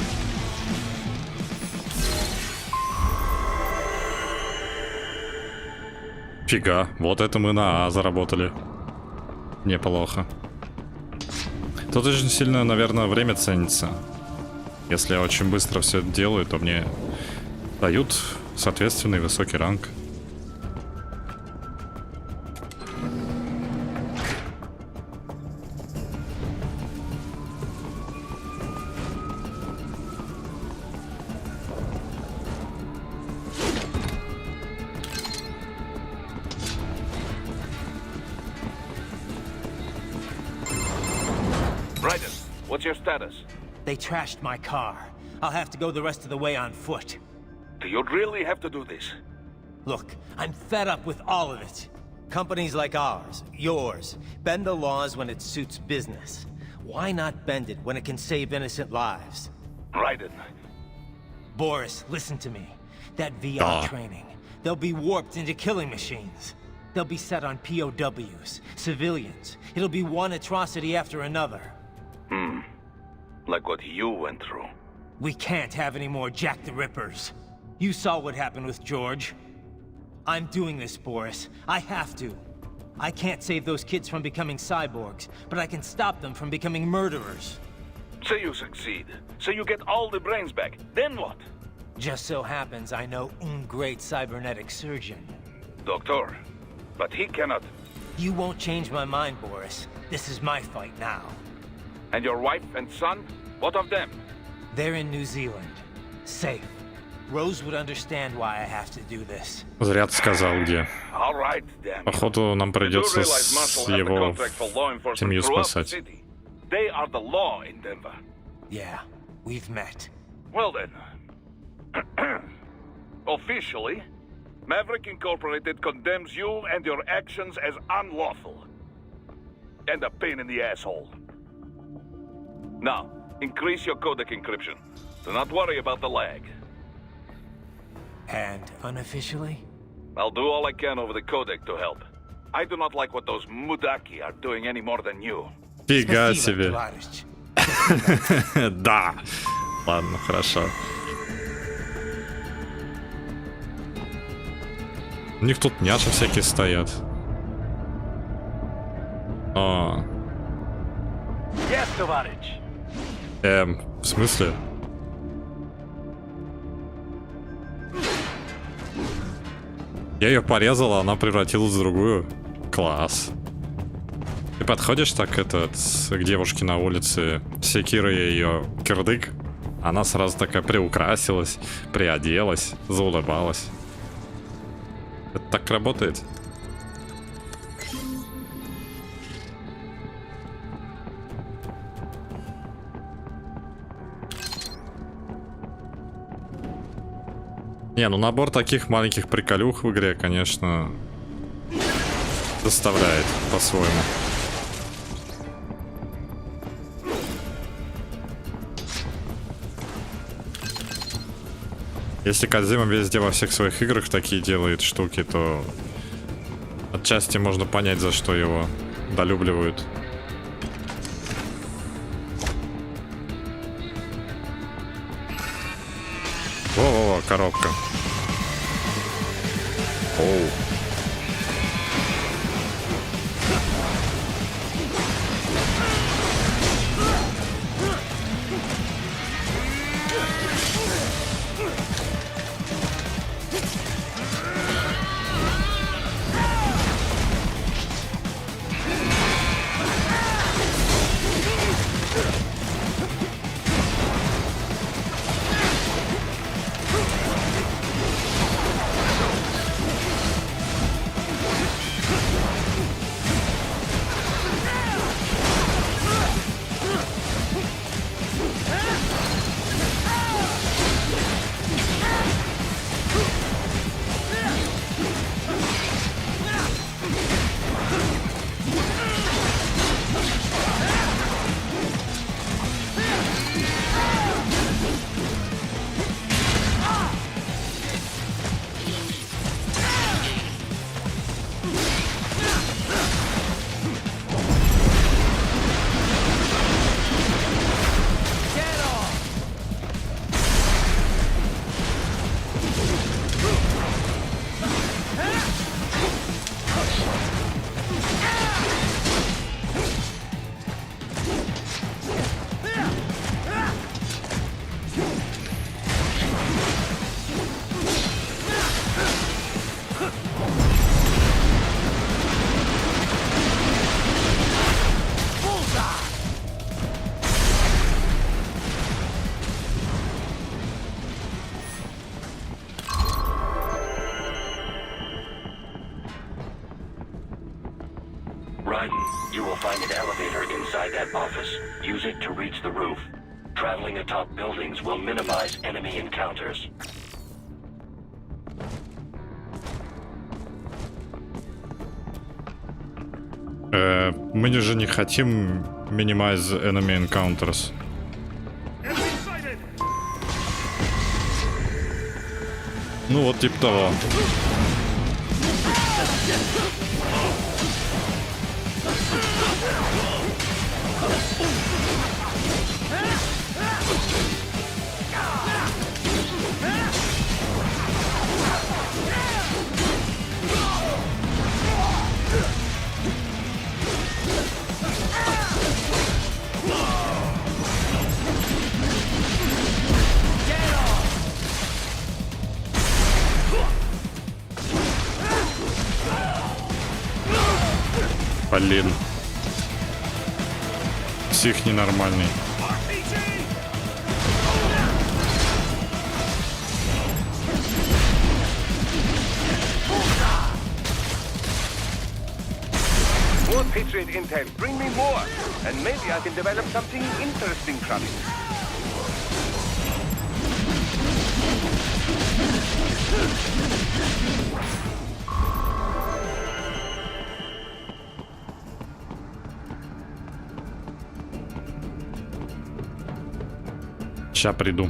Фига, вот это мы на А заработали. Неплохо. Тут очень сильно, наверное, время ценится. Если я очень быстро все это делаю, то мне дают соответственный высокий ранг. What's your status? They trashed my car. I'll have to go the rest of the way on foot. Do you really have to do this? Look, I'm fed up with all of it. Companies like ours, yours, bend the laws when it suits business. Why not bend it when it can save innocent lives? Raiden. Boris, listen to me. That VR training, they'll be warped into killing machines. They'll be set on POWs, civilians. It'll be one atrocity after another. Like what you went through. We can't have any more Jack the Rippers. You saw what happened with George. I'm doing this, Boris. I have to. I can't save those kids from becoming cyborgs, but I can stop them from becoming murderers. Say you succeed. Say you get all the brains back. Then what? Just so happens I know un great cybernetic surgeon. Doctor. But he cannot. You won't change my mind, Boris. This is my fight now. And your wife and son? What of them? They're in New Zealand. Safe. Rose would understand why I have to do this. Зря ты сказал, где. Походу, нам придется с его семью спасать. They are the law in Denver. Yeah, we've met. Well then. Officially, Maverick Incorporated condemns you and your actions as unlawful. And a pain in the asshole. Now, increase your codec encryption. Do not worry about the lag. And unofficially? I'll do all I can over the codec to help. I do not like what those mudaki are doing any more than you. Фига себе. Да. Ладно, хорошо. У них тут няши всякие стоят. Yes, товарищ. В смысле? Я ее порезал, а она превратилась в другую. Класс. Ты подходишь так к девушке на улице, секируя ее кирдык, она сразу такая приукрасилась, приоделась, заулыбалась. Это так работает? Не, ну набор таких маленьких приколюх в игре, конечно, доставляет по-своему. Если Кодзима везде во всех своих играх такие делает штуки, то отчасти можно понять, за что его долюбливают. Во-во-во, коробка. Оу. You will find an elevator inside that office. Use it to reach the roof. Traveling atop buildings will minimize enemy encounters. Мы же не хотим minimize enemy encounters. Ну вот типа того. Блин. Псих ненормальный. More Patriot intel. Bring me more. And maybe I can develop something interesting from it. Ща приду.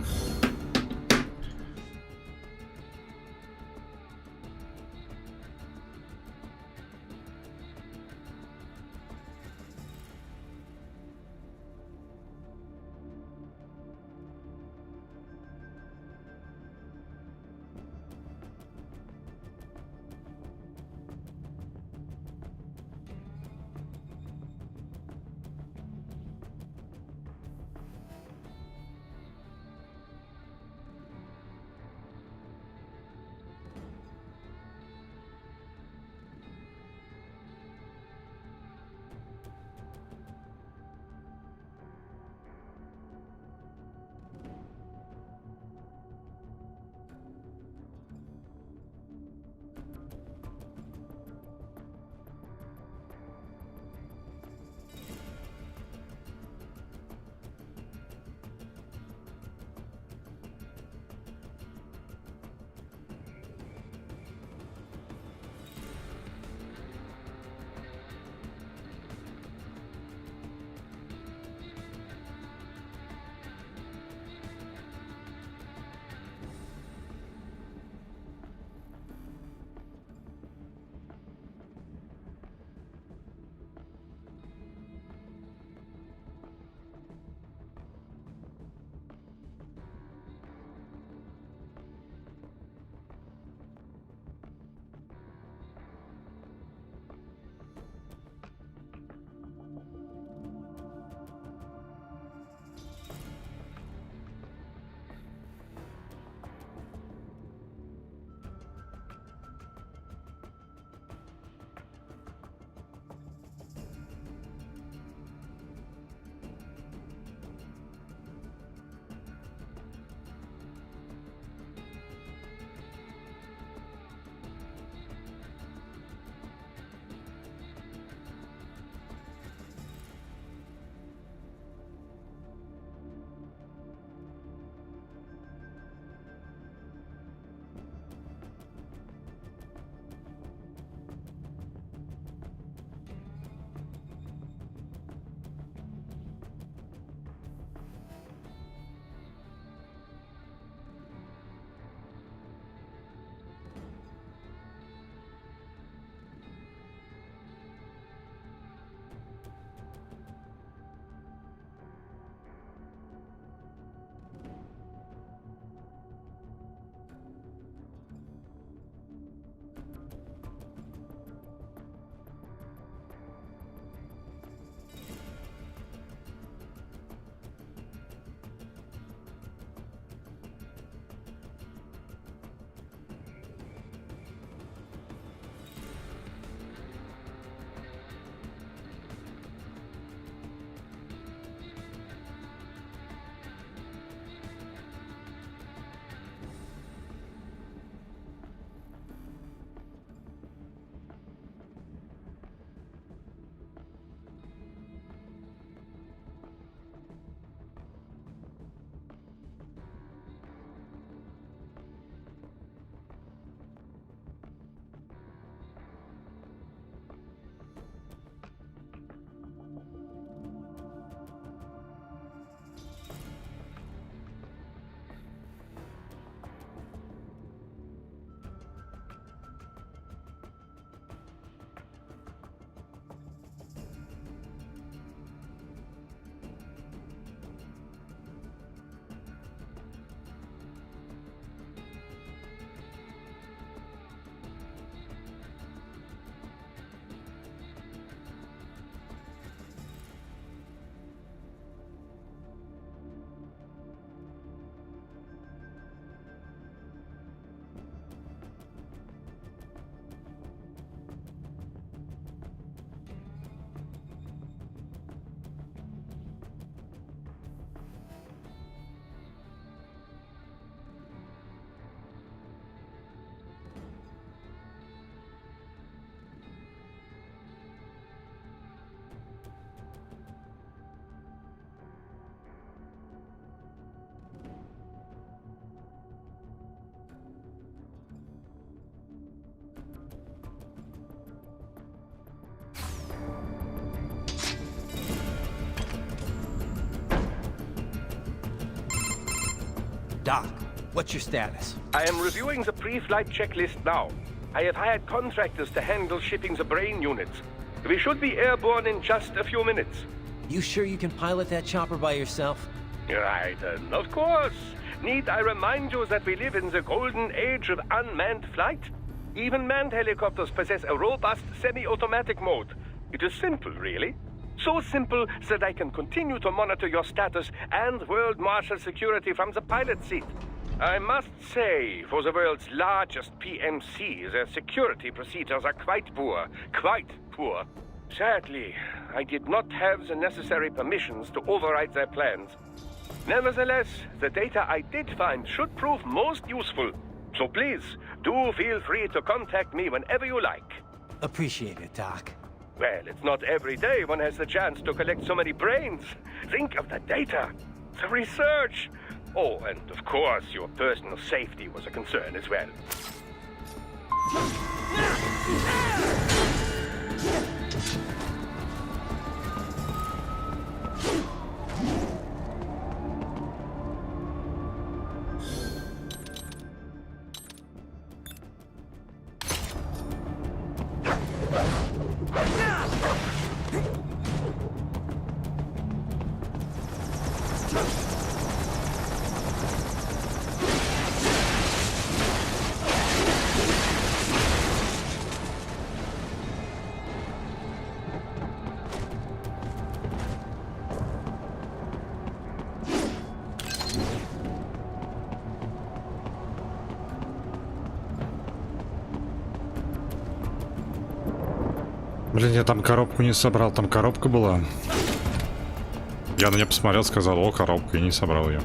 Doc, what's your status? I am reviewing the pre-flight checklist now. I have hired contractors to handle shipping the brain units. We should be airborne in just a few minutes. You sure you can pilot that chopper by yourself? Right, of course. Need I remind you that we live in the golden age of unmanned flight? Even manned helicopters possess a robust semi-automatic mode. It is simple, really. So simple that I can continue to monitor your status and world marshal security from the pilot seat. I must say, for the world's largest PMC, their security procedures are quite poor. Quite poor. Sadly, I did not have the necessary permissions to override their plans. Nevertheless, the data I did find should prove most useful. So please, do feel free to contact me whenever you like. Appreciate it, Doc. Well, it's not every day one has the chance to collect so many brains. Think of the data, the research. Oh, and of course, your personal safety was a concern as well. Блин, я там коробку не собрал, там коробка была. Я на нее посмотрел, сказал, о, коробка, и не собрал ее.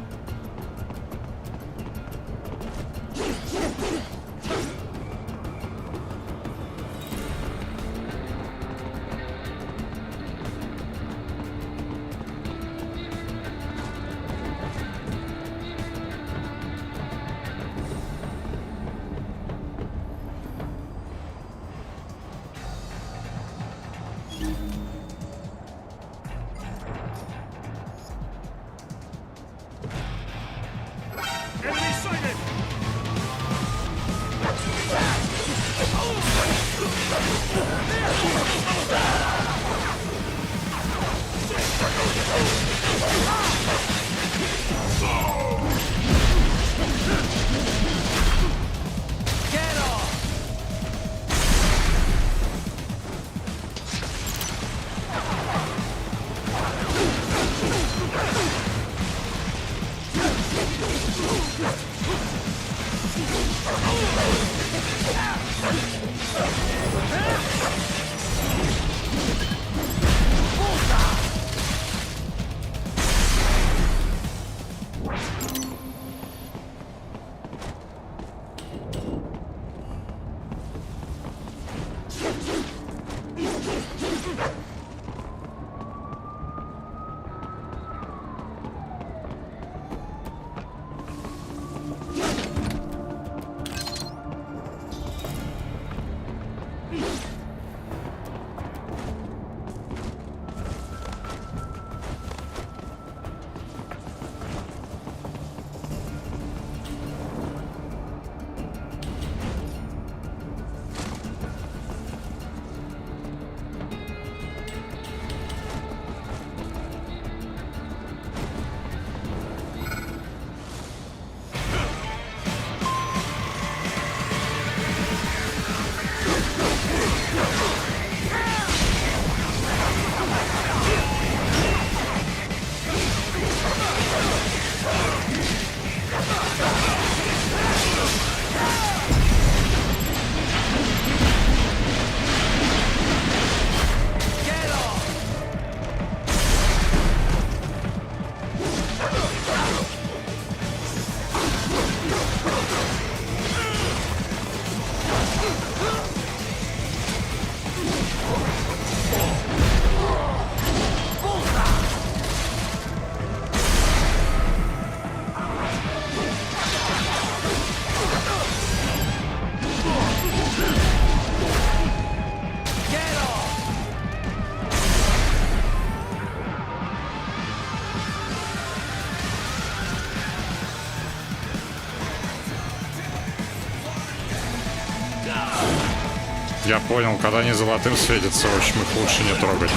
Я понял, когда они золотым светятся, в общем, их лучше не трогать.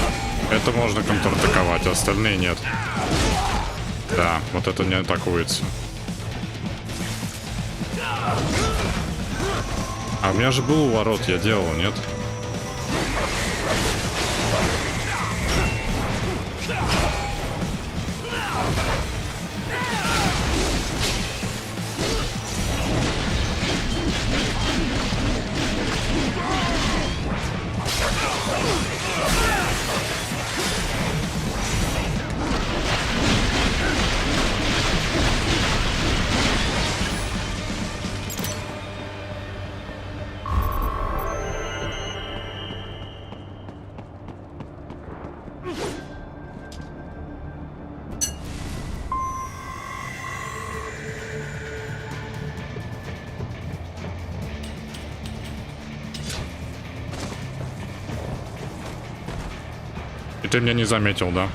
Это можно контратаковать, а остальные нет. Да, вот это не атакуется. А у меня же был уворот, я делал, нет? И ты меня не заметил, да?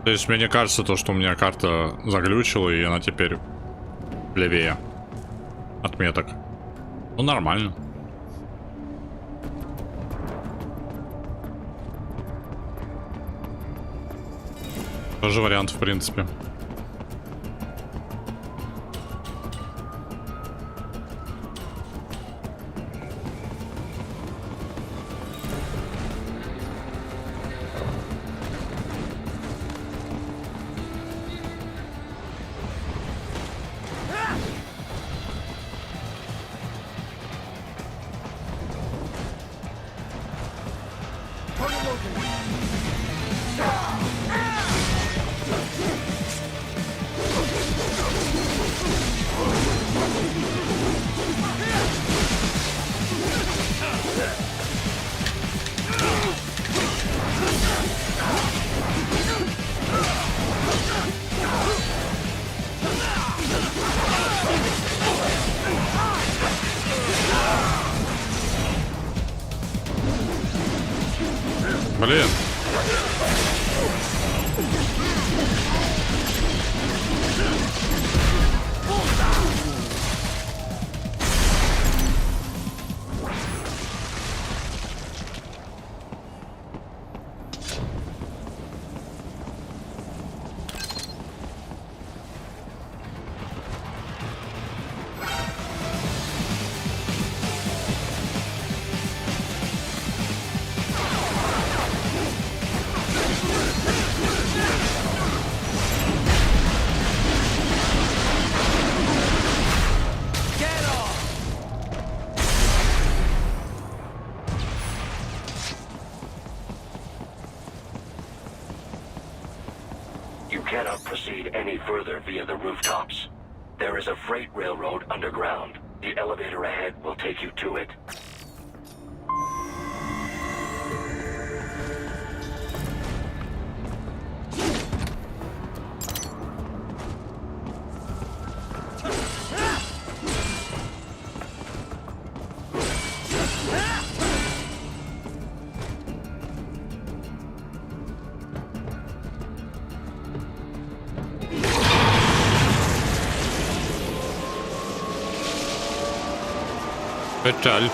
То есть мне не кажется то, что у меня карта заглючила, и она теперь левее отметок. Ну, нормально. Тоже вариант, в принципе. Блин. You cannot proceed any further via the rooftops. There is a freight railroad underground. The elevator ahead will take you to it. Печаль.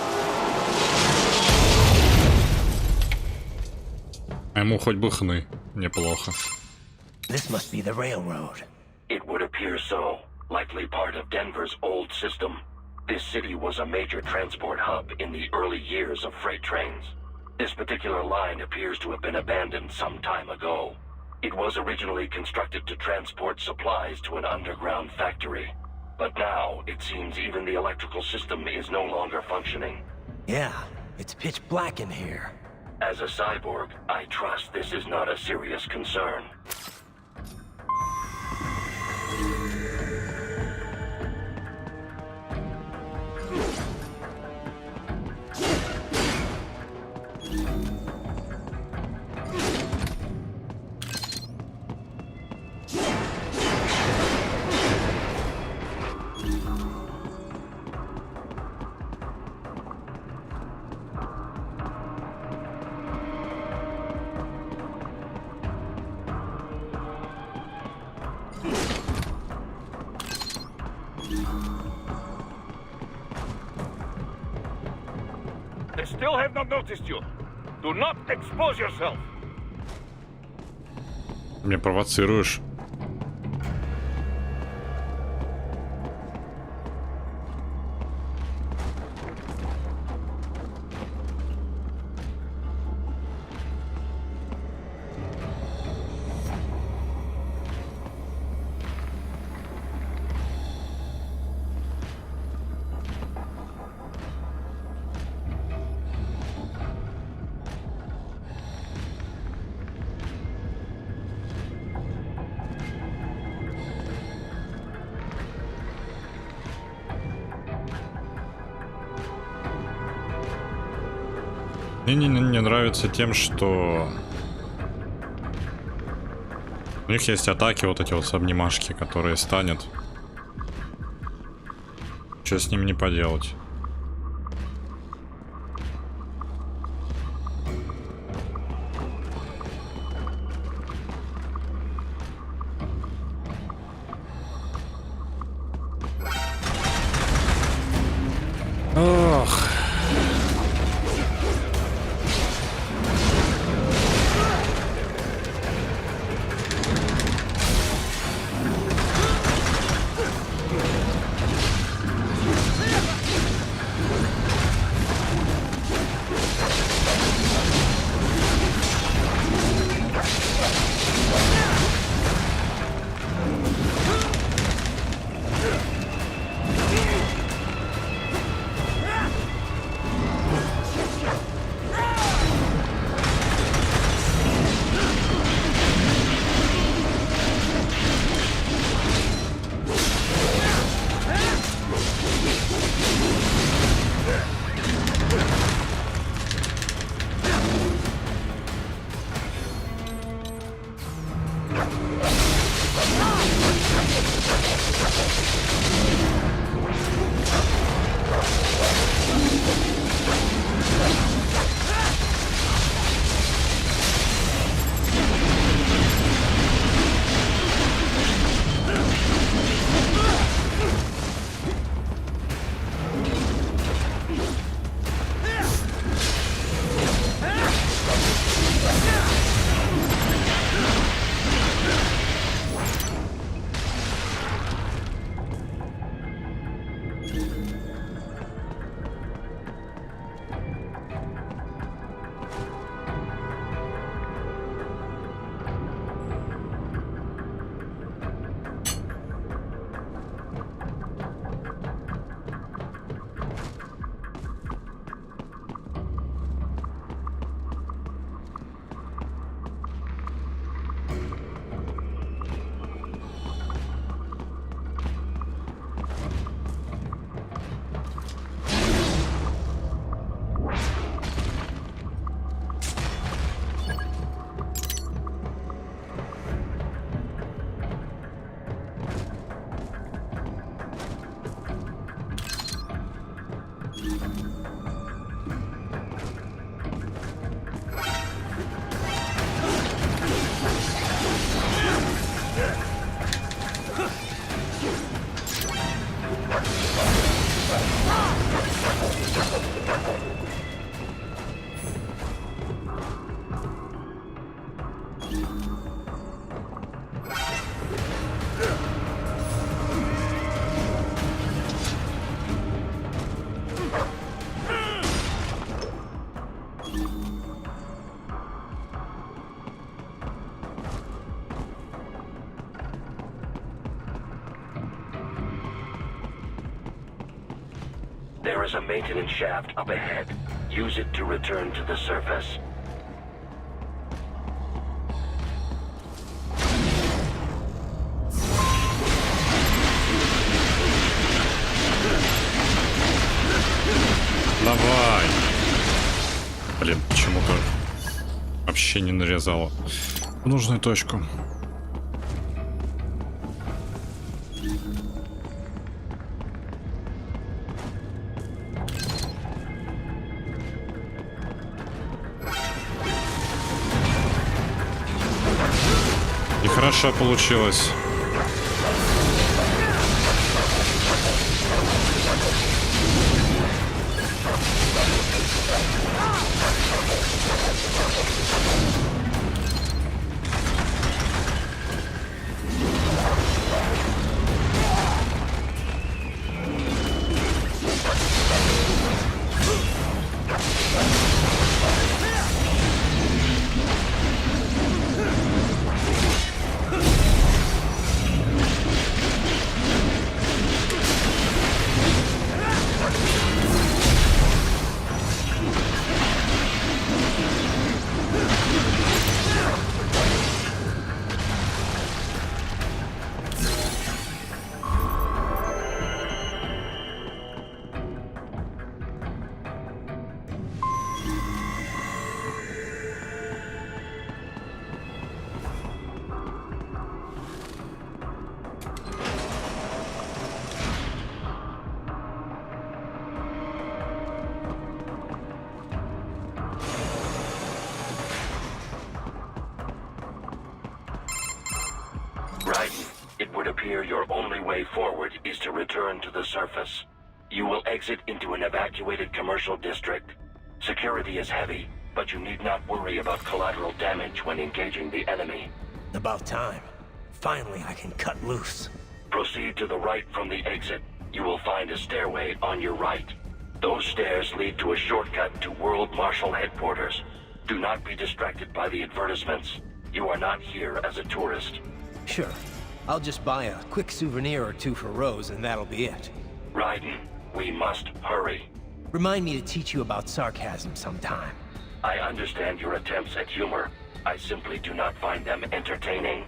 А ему хоть бы хны. Неплохо. This must be the railroad. It would appear so. Likely part of Denver's old system. This city was a major transport hub in the early years of freight trains. This particular line appears to have been abandoned some time ago. It was originally constructed to transport supplies to an underground factory. But now, it seems even the electrical system is no longer functioning. Yeah, it's pitch black in here. As a cyborg, I trust this is not a serious concern. They still have not noticed you. Do not expose yourself. Меня провоцируешь. Мне не нравится тем, что у них есть атаки, вот эти вот с обнимашки, которые станет. Что с ним не поделать? Ох. There is a maintenance shaft up ahead. Use it to return to the surface. Давай. Блин, почему-то вообще не нарезало в нужную точку. Нехорошо получилось. It would appear your only way forward is to return to the surface. You will exit into an evacuated commercial district. Security is heavy, but you need not worry about collateral damage when engaging the enemy. About time. Finally, I can cut loose. Proceed to the right from the exit. You will find a stairway on your right. Those stairs lead to a shortcut to World Marshal Headquarters. Do not be distracted by the advertisements. You are not here as a tourist. Sure. I'll just buy a quick souvenir or two for Rose, and that'll be it. Raiden, we must hurry. Remind me to teach you about sarcasm sometime. I understand your attempts at humor. I simply do not find them entertaining.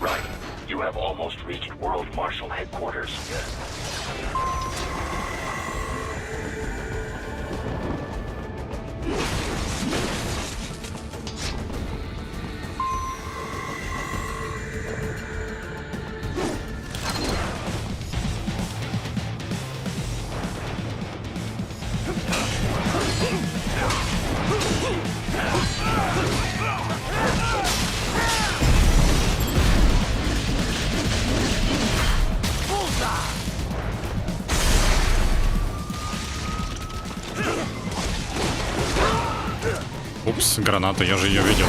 Right. You have almost reached World Marshal Headquarters. Упс, граната, я же ее видел.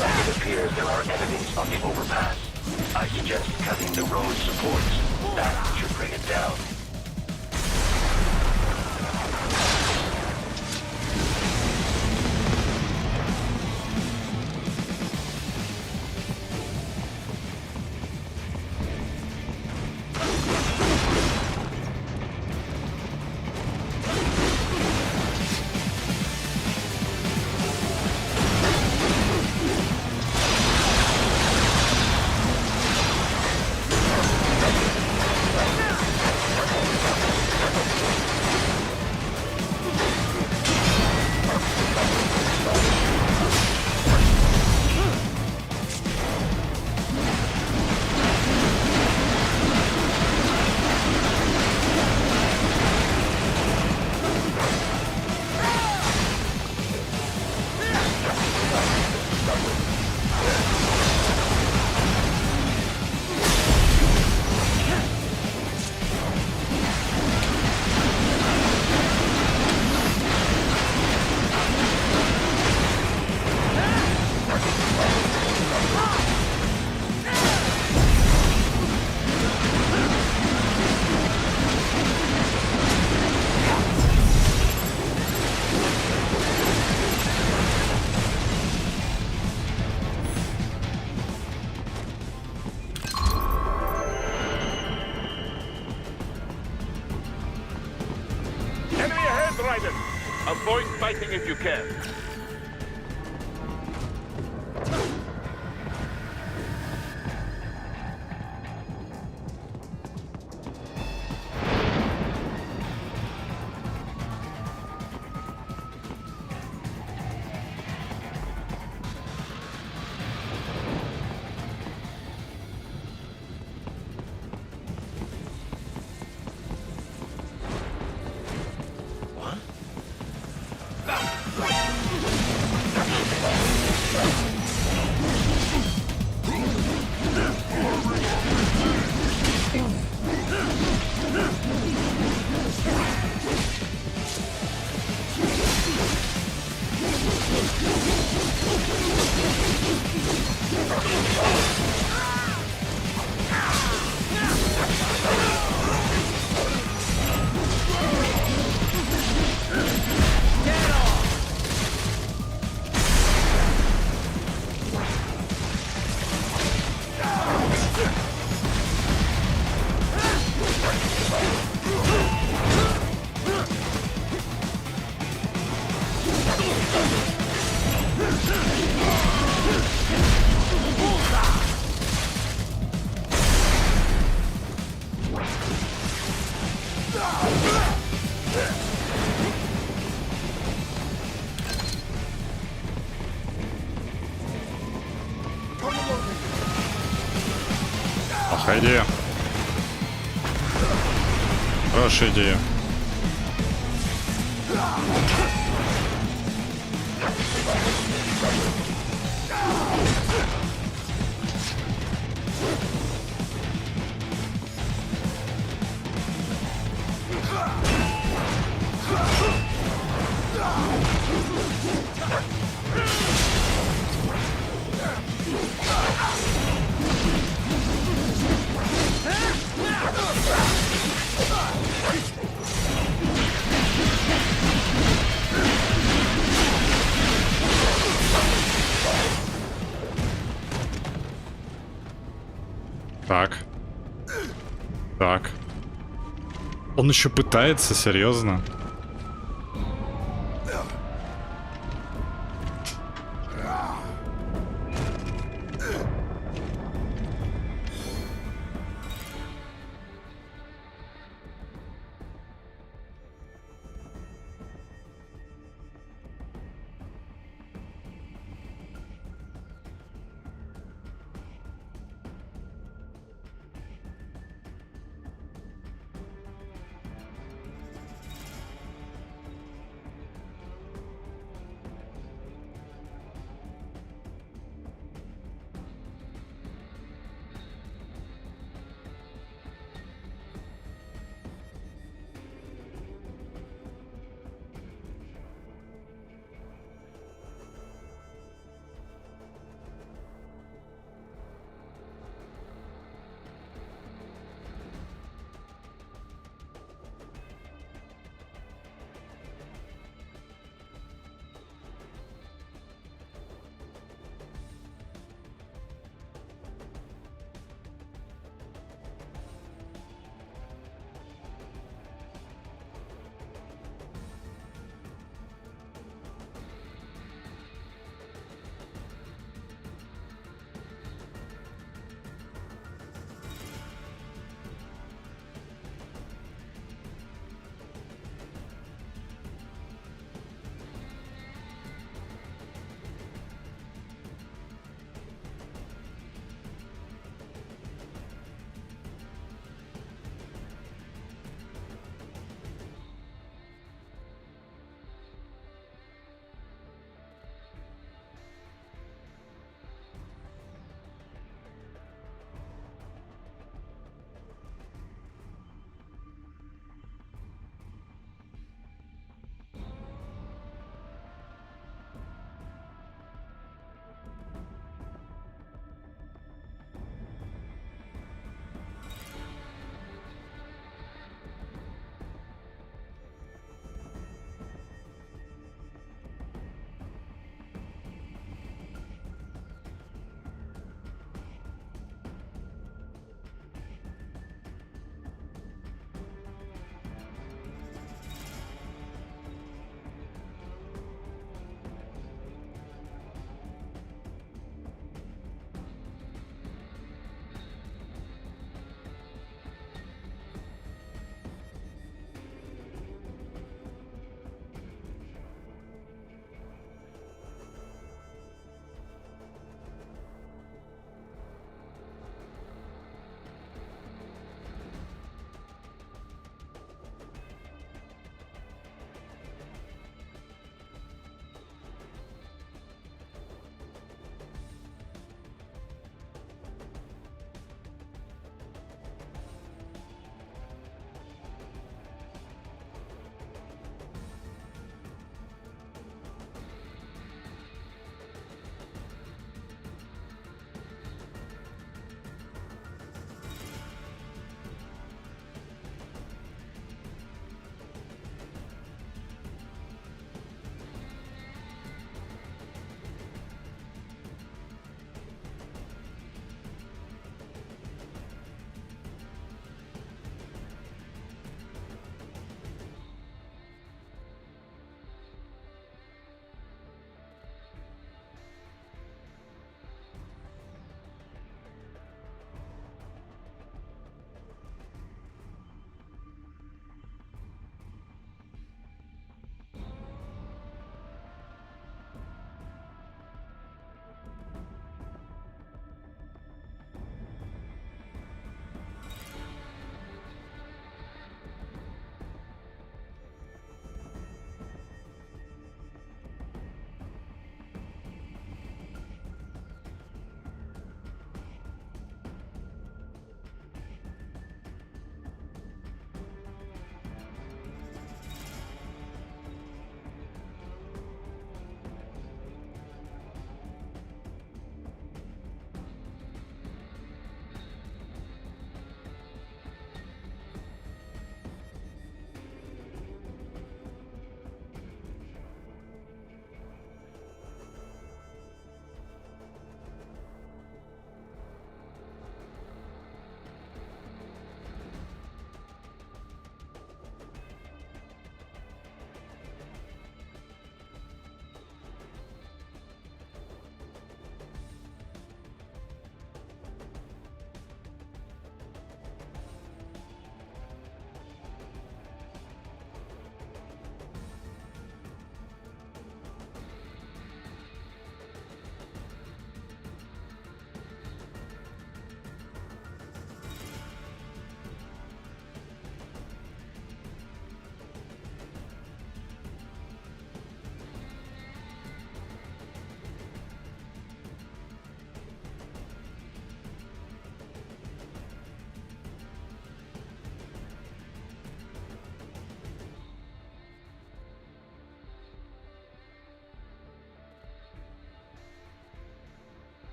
It appears there are enemies on the overpass. I suggest cutting the road supports. That should bring it down. fighting if you can. Плохая идея. Хорошая идея. Так. Так. Он еще пытается, серьезно?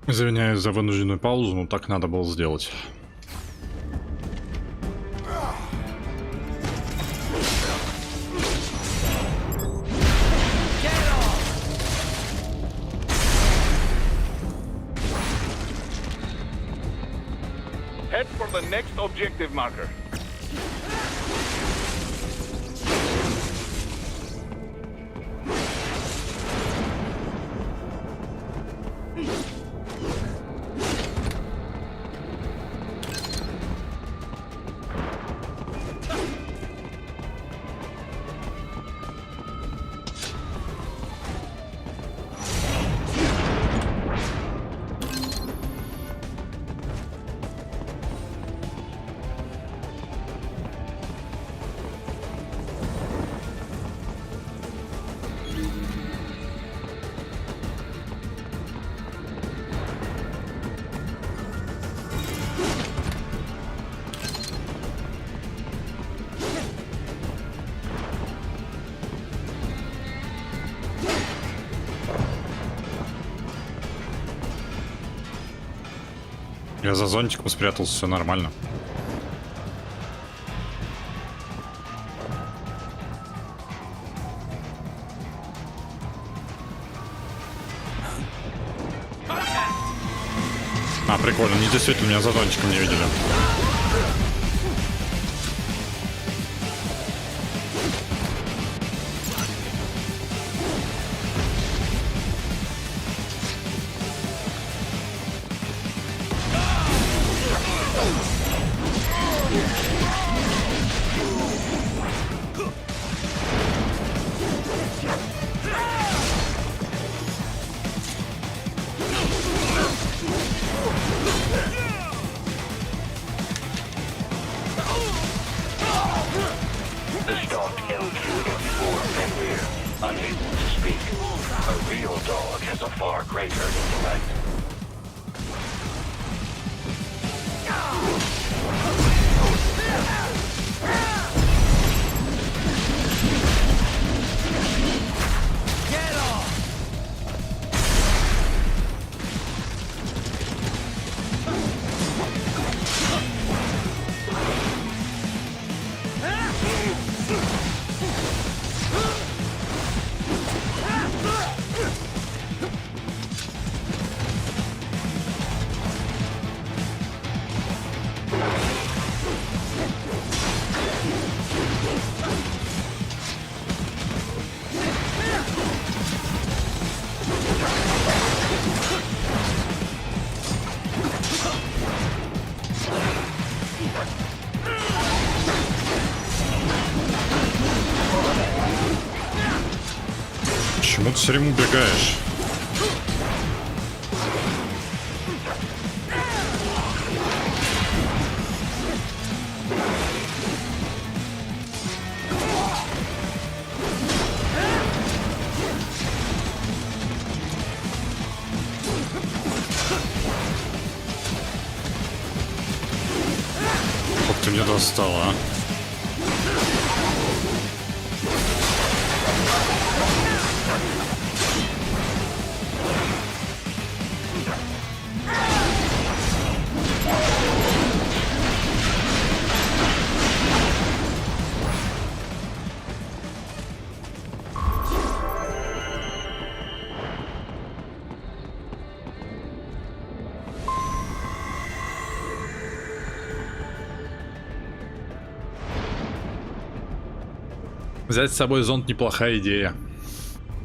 Извиняюсь за вынужденную паузу, но так надо было сделать. Head for the next objective marker. Я за зонтиком спрятался, все нормально. А, прикольно, они действительно меня за зонтиком не видели. The stalked L2M4 Fenrir, unable to speak. A real dog has a far greater intellect. Почему ты все время убегаешь? Как ты меня достала, а? Взять с собой зонт неплохая идея,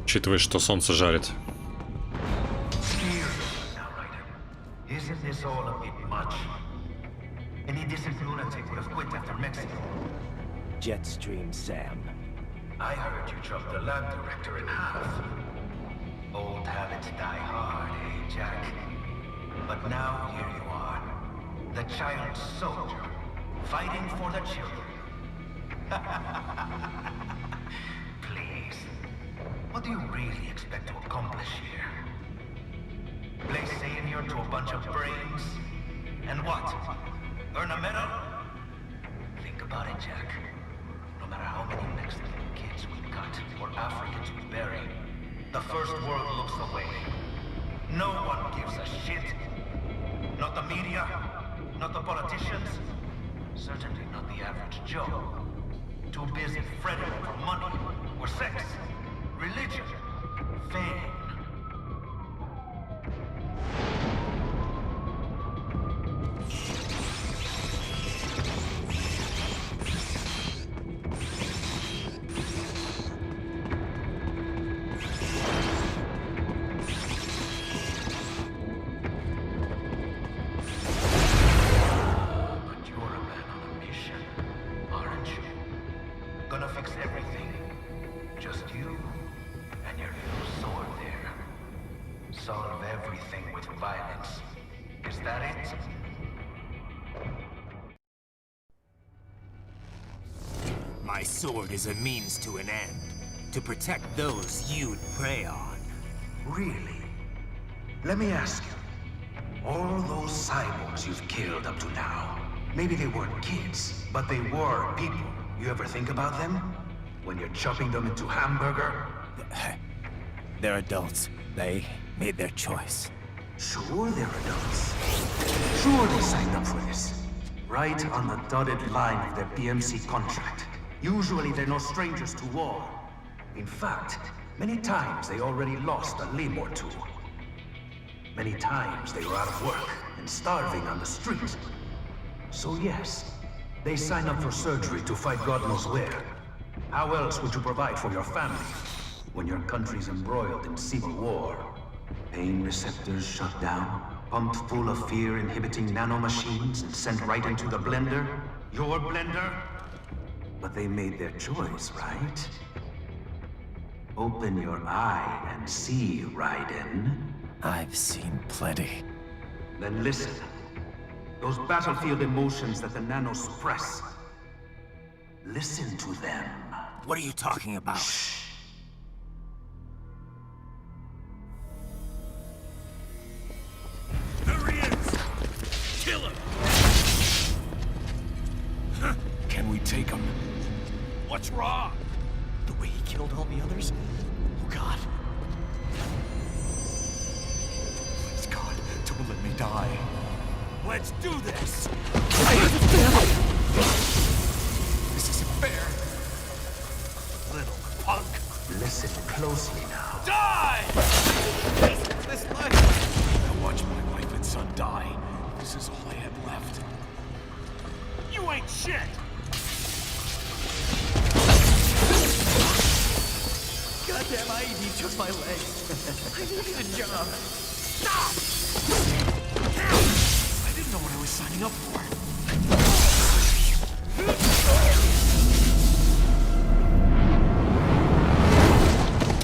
учитывая, что солнце жарит. Isn't this all a bit much? Any decent lunatic would have quit after Mexico. Jetstream, Sam. I heard you chopped the lab director in half. Old habits die hard, eh, Jack? But now here you are, the child soldier, fighting for the children. Please, what do you really expect to accomplish here? Play savior to a bunch of brains? And what? Earn a medal? Think about it, Jack. No matter how many Mexican kids we cut or Africans we bury, the First World looks away. No one gives a shit. Not the media, not the politicians, certainly not the average Joe. Too busy fretting over money, or sex, religion, fame. Solve everything with violence. Is that it? My sword is a means to an end. To protect those you'd prey on. Really? Let me ask you. All those cyborgs you've killed up to now, maybe they weren't kids, but they were people. You ever think about them? When you're chopping them into hamburger? They're adults. They made their choice. Sure they're adults. Sure they signed up for this. Right on the dotted line of their BMC contract. Usually they're no strangers to war. In fact, many times they already lost a limb or two. Many times they were out of work and starving on the street. So yes, they sign up for surgery to fight God knows where. How else would you provide for your family when your country's embroiled in civil war? Pain receptors shut down, pumped full of fear-inhibiting nanomachines and sent right into the blender? Your blender? But they made their choice, right? Open your eye and see, Raiden. I've seen plenty. Then listen. Those battlefield emotions that the nanos suppress. Listen to them. What are you talking about? Shh. There he is! Kill him! Can we take him? What's wrong? The way he killed all the others? Oh, God. Please, God, don't let me die. Let's do this! This isn't fair. Little punk. Listen closely now. Die! This life! I watched my wife and son die. This is all I had left. You ain't shit! Goddamn IED took my leg. I needed a job. Stop! I didn't know what I was signing up for.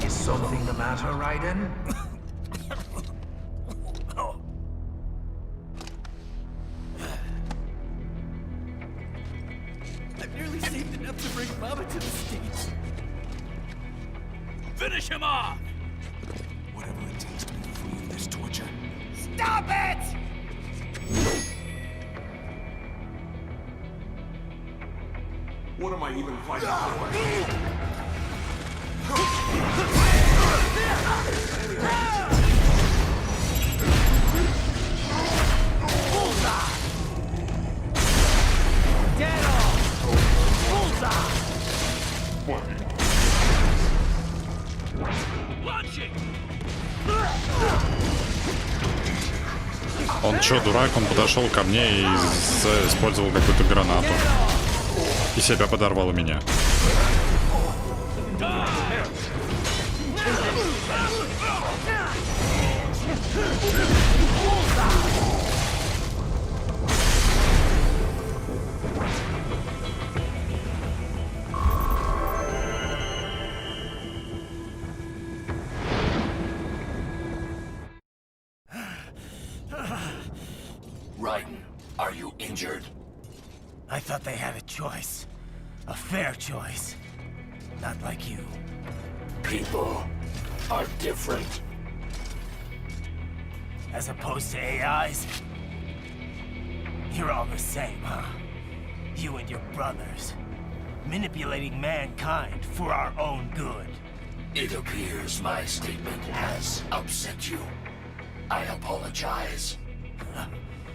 Is something the matter, Raiden? I've nearly saved enough to bring Mama to the States. Finish him off! Whatever it takes to be free of this torture. Stop it! What am I even fighting for? Dead on! Bullseye! Он чё, дурак? Он подошел ко мне и использовал какую-то гранату. И себя подорвал у меня. Raiden, are you injured? I thought they had a choice. A fair choice. Not like you. People are different. As opposed to AIs? You're all the same, huh? You and your brothers. Manipulating mankind for our own good. It appears my statement has upset you. I apologize.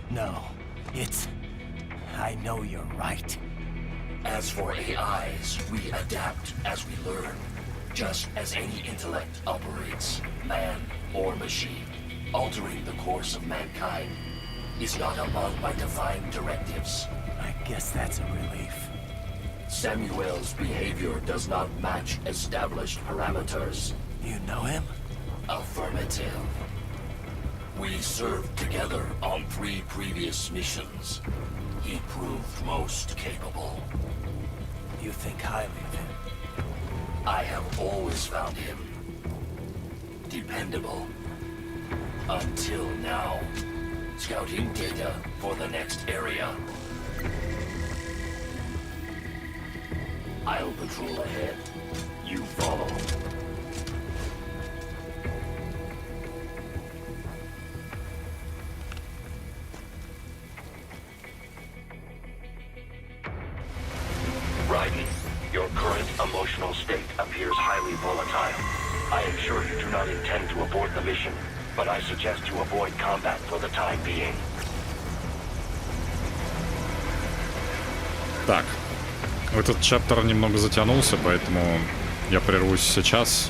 No, it's... I know you're right. As for AIs, we adapt as we learn. Just as any intellect operates, man or machine, altering the course of mankind is not among my defined directives. I guess that's a relief. Samuel's behavior does not match established parameters. You know him? Affirmative. We served together on 3 previous missions. He proved most capable. You think highly of him? I have always found him dependable. Until now. Scouting data for the next area. I'll patrol ahead. You follow. Raiden, your current emotional state appears highly volatile. I am sure you do not intend to abort the mission, but I suggest you avoid combat for the time being. Так, этот чаптер немного затянулся, поэтому я прервусь сейчас,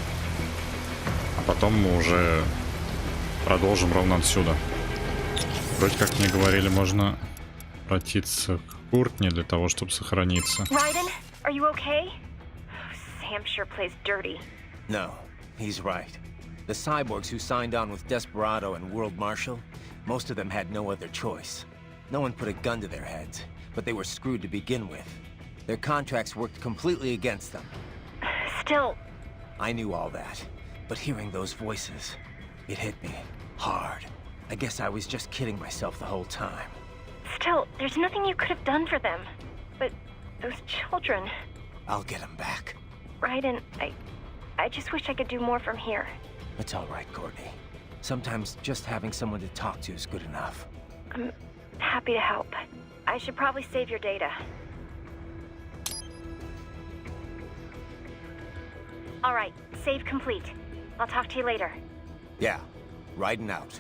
а потом мы уже продолжим ровно отсюда. Вроде как мне говорили, можно обратиться к Куртни для того, чтобы сохраниться. Raiden, are you okay? Sam sure plays dirty. No, he's right. The cyborgs who signed on with Desperado and World Marshal, most of them had no other choice. No one put a gun to their heads, but they were screwed to begin with. Their contracts worked completely against them. Still... I knew all that, but hearing those voices, it hit me hard. I guess I was just kidding myself the whole time. Still, there's nothing you could have done for them. But those children... I'll get them back. Raiden, I just wish I could do more from here. It's all right, Courtney. Sometimes just having someone to talk to is good enough. I'm happy to help. I should probably save your data. All right, save complete. I'll talk to you later. Yeah, Raiden out.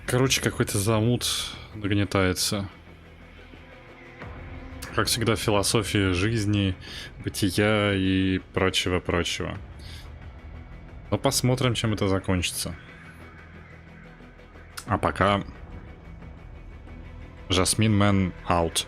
Короче, какой-то замут нагнетается. Как всегда, философия жизни, бытия и прочего-прочего. Но посмотрим, чем это закончится. А пока... JasmineMan out.